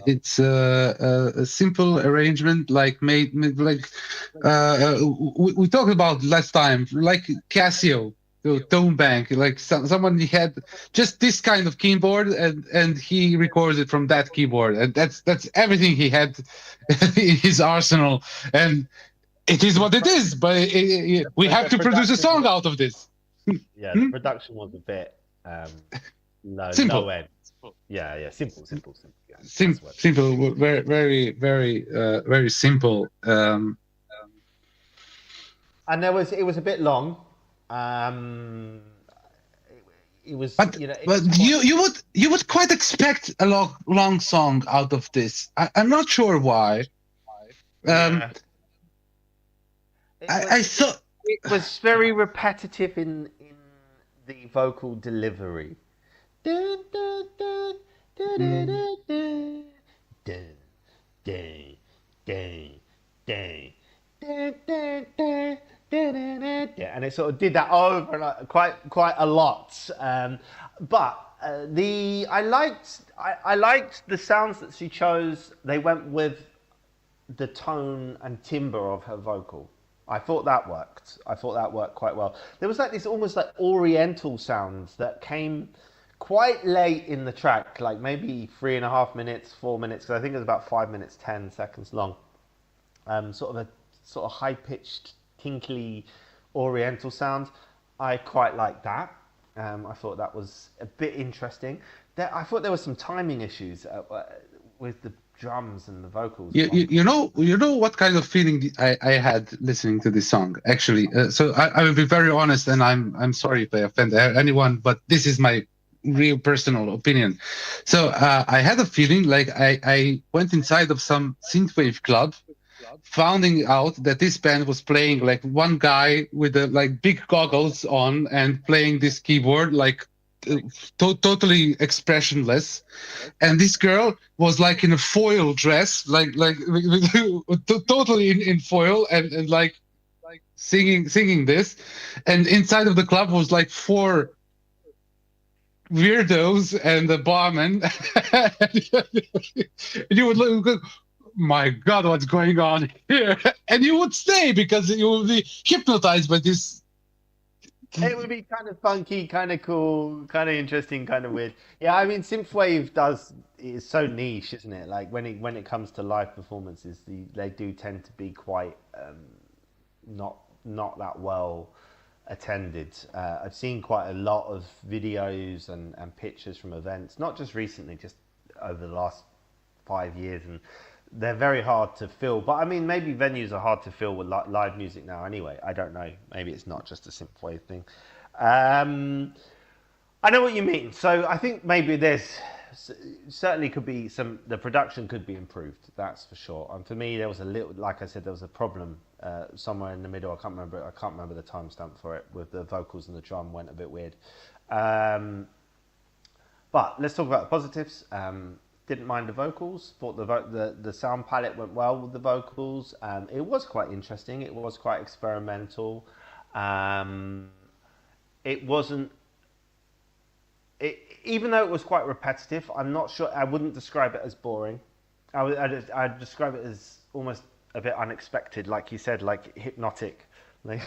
Speaker 6: It's a simple arrangement, like made like we talked about last time, like Casio, the tone bank. Like someone had just this kind of keyboard, and he records it from that keyboard, and that's everything he had in his arsenal. And it is what it is. But we have to produce a song out of this.
Speaker 5: Yeah, the production was a bit.
Speaker 6: Simple.
Speaker 5: Low end. Yeah, simple. Yeah,
Speaker 6: Simple, very, very simple.
Speaker 5: And it was a bit long. It was,
Speaker 6: But you would quite expect a long song out of this. I'm not sure why. I thought
Speaker 5: it was very repetitive in the vocal delivery. And it sort of did that over and quite a lot. But I liked the sounds that she chose. They went with the tone and timbre of her vocal. I thought that worked. I thought that worked quite well. There was like this almost like oriental sounds that came quite late in the track, like maybe 3.5 minutes, 4 minutes, because I think it was about 5 minutes, 10 seconds long. Sort of high-pitched, tinkly oriental sound. I quite like that. I thought that was a bit interesting. I thought there were some timing issues with the drums and the vocals.
Speaker 6: you know what kind of feeling I had listening to this song, actually. So I will be very honest, and I'm sorry if I offend anyone, but this is my real personal opinion. So I had a feeling like I went inside of some synthwave club, finding out that this band was playing like one guy with like big goggles on and playing this keyboard like totally expressionless, and this girl was like in a foil dress, like totally in foil, and like singing this, and inside of the club was like 4 weirdos and a barman. And you would look, my God, what's going on here? And you would stay because you would be hypnotized by this.
Speaker 5: It would be kind of funky, kind of cool, kind of interesting, kind of weird. Yeah, I mean, synthwave is so niche, isn't it? Like when it comes to live performances, they do tend to be quite not that well attended. I've seen quite a lot of videos and pictures from events, not just recently, just over the last 5 years, and they're very hard to fill. But I mean, maybe venues are hard to fill with live music now anyway. I don't know. Maybe it's not just a synthwave thing. I know what you mean. So I think maybe there's certainly could be the production could be improved. That's for sure. And for me, there was a little, like I said, there was a problem somewhere in the middle. I can't remember the timestamp for it, with the vocals and the drum went a bit weird. But let's talk about the positives. Didn't mind the vocals. Thought the sound palette went well with the vocals. It was quite interesting. It was quite experimental. It wasn't. Even though it was quite repetitive, I'm not sure. I wouldn't describe it as boring. I'd describe it as almost a bit unexpected, like you said, like hypnotic. Like,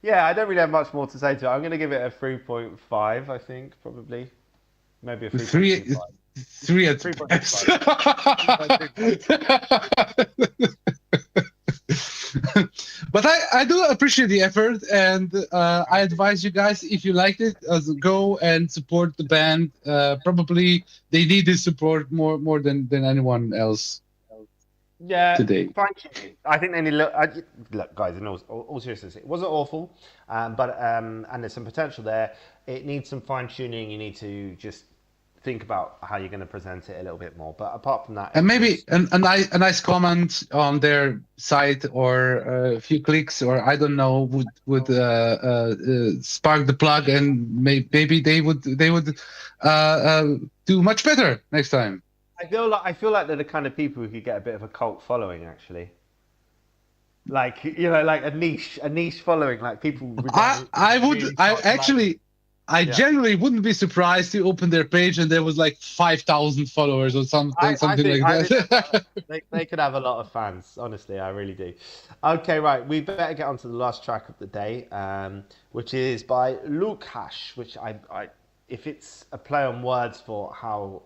Speaker 5: yeah, I don't really have much more to say to it. I'm going to give it a 3.5. I think probably. Maybe a 3.5.
Speaker 6: 3 at 3.5. But I do appreciate the effort, and I advise you guys, if you liked it, go and support the band. Probably they need this support more than anyone else.
Speaker 5: Yeah,
Speaker 6: today.
Speaker 5: I think they need look, guys. In all seriousness, it wasn't awful, but and there's some potential there. It needs some fine tuning. You need to just think about how you're going to present it a little bit more. But apart from that,
Speaker 6: and maybe a nice comment on their site, or a few clicks, or I don't know, would spark the plug, and maybe they would do much better next time.
Speaker 5: I feel like they're the kind of people who could get a bit of a cult following, actually. Like, you know, like a niche following, like people.
Speaker 6: I generally wouldn't be surprised to open their page and there was like 5,000 followers or something like that.
Speaker 5: They could have a lot of fans. Honestly, I really do. Okay, right. We better get on to the last track of the day, which is by Lukasz, which I if it's a play on words for how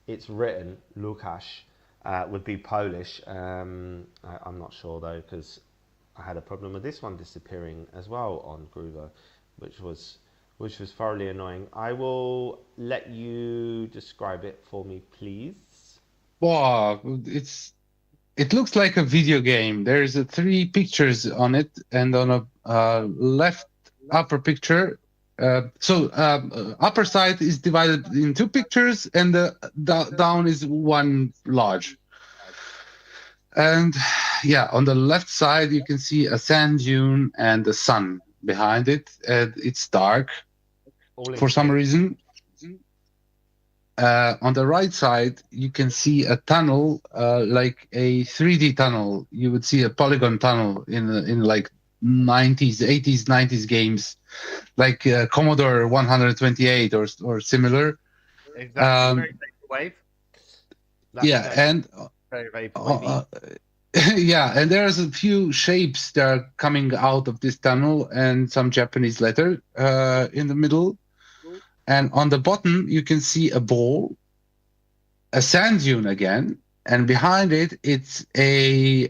Speaker 5: it's written, Lukasz would be Polish. I'm not sure though, because I had a problem with this one disappearing as well on Groover, which was thoroughly annoying. I will let you describe it for me, please.
Speaker 6: Wow, it looks like a video game. There's 3 pictures on it, and on a left upper picture, upper side is divided in 2 pictures, and the down is one large. And yeah, on the left side you can see a sand dune and the sun behind it, and it's dark for some reason. On the right side, you can see a tunnel, like a 3D tunnel. You would see a polygon tunnel in like 80s, 90s games, like Commodore 128 or similar.
Speaker 5: Exactly. Very
Speaker 6: yeah, and
Speaker 5: very
Speaker 6: yeah, and there's a few shapes that are coming out of this tunnel, and some Japanese letter in the middle. And on the bottom, you can see a ball, a sand dune again, and behind it, it's a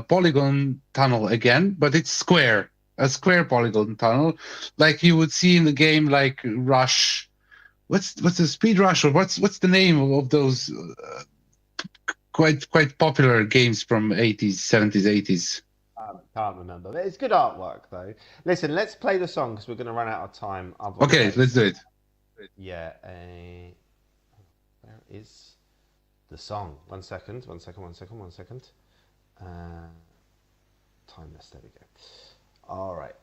Speaker 6: polygon tunnel again, but it's square, a square polygon tunnel, like you would see in the game like Rush. What's the Speed Rush, or what's the name of those quite popular games from 80s, 70s, 80s?
Speaker 5: Can't remember. But it's good artwork, though. Listen, let's play the song because we're going to run out of time.
Speaker 6: Okay, let's do it.
Speaker 5: Yeah, where is the song? One second. Timeless, there we go. All right.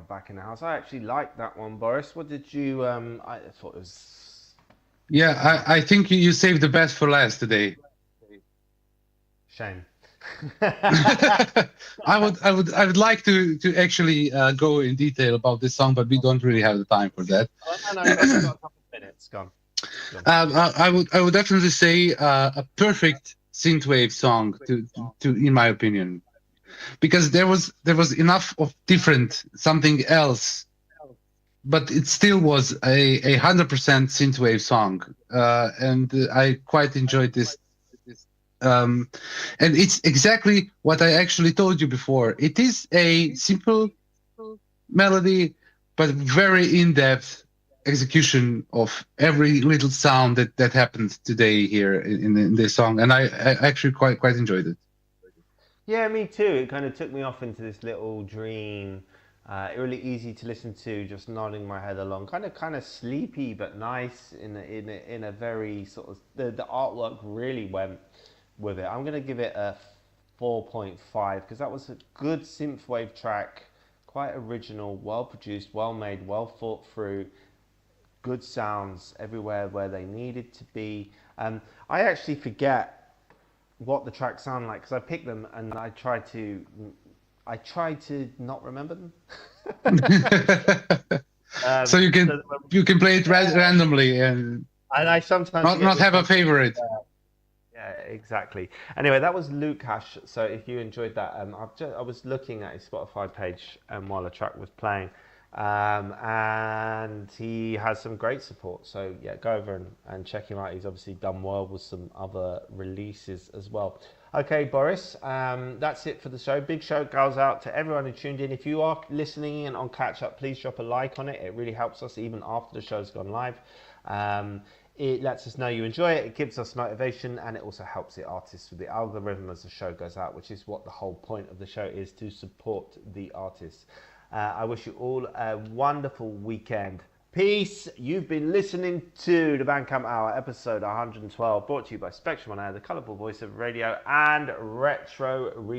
Speaker 5: back in the house. I actually liked that one, Boris. What did you? I thought it was
Speaker 6: Yeah, I think you saved the best for last today.
Speaker 5: shame.
Speaker 6: I would like to actually go in detail about this song, but we don't really have the time for that.
Speaker 5: Oh, no, you've got a couple of minutes. Gone.
Speaker 6: I would definitely say a perfect synthwave song to in my opinion, because there was enough of different something else, but it still was a 100% synthwave song, and I quite enjoyed this. And it's exactly what I actually told you before. It is a simple melody, but very in-depth execution of every little sound that happened today here in this song, and I actually quite enjoyed it.
Speaker 5: Yeah, me too. It kind of took me off into this little dream. Really easy to listen to, just nodding my head along. Kind of sleepy, but nice in a very sort of the artwork really went with it. I'm gonna give it a 4.5 because that was a good synthwave track, quite original, well produced, well made, well thought through. Good sounds everywhere where they needed to be. I actually forget what the tracks sound like because I pick them and I try to not remember them.
Speaker 6: So you can play it randomly and
Speaker 5: I sometimes
Speaker 6: not have a favorite.
Speaker 5: Yeah, exactly. Anyway, that was Luke Hash. So if you enjoyed that, I was looking at his Spotify page while the track was playing. And he has some great support, so yeah, go over and check him out. He's obviously done well with some other releases as well. Okay, Boris, that's it for the show. Big show goes out to everyone who tuned in. If you are listening in on catch up, please drop a like on it. It really helps us even after the show's gone live. It lets us know you enjoy it, it gives us motivation, and it also helps the artists with the algorithm as the show goes out, which is what the whole point of the show is, to support the artists. I wish you all a wonderful weekend. Peace. You've been listening to the Bandcamp Hour, episode 112, brought to you by Spectrum on Air, the colourful voice of radio, and Retro Reverb.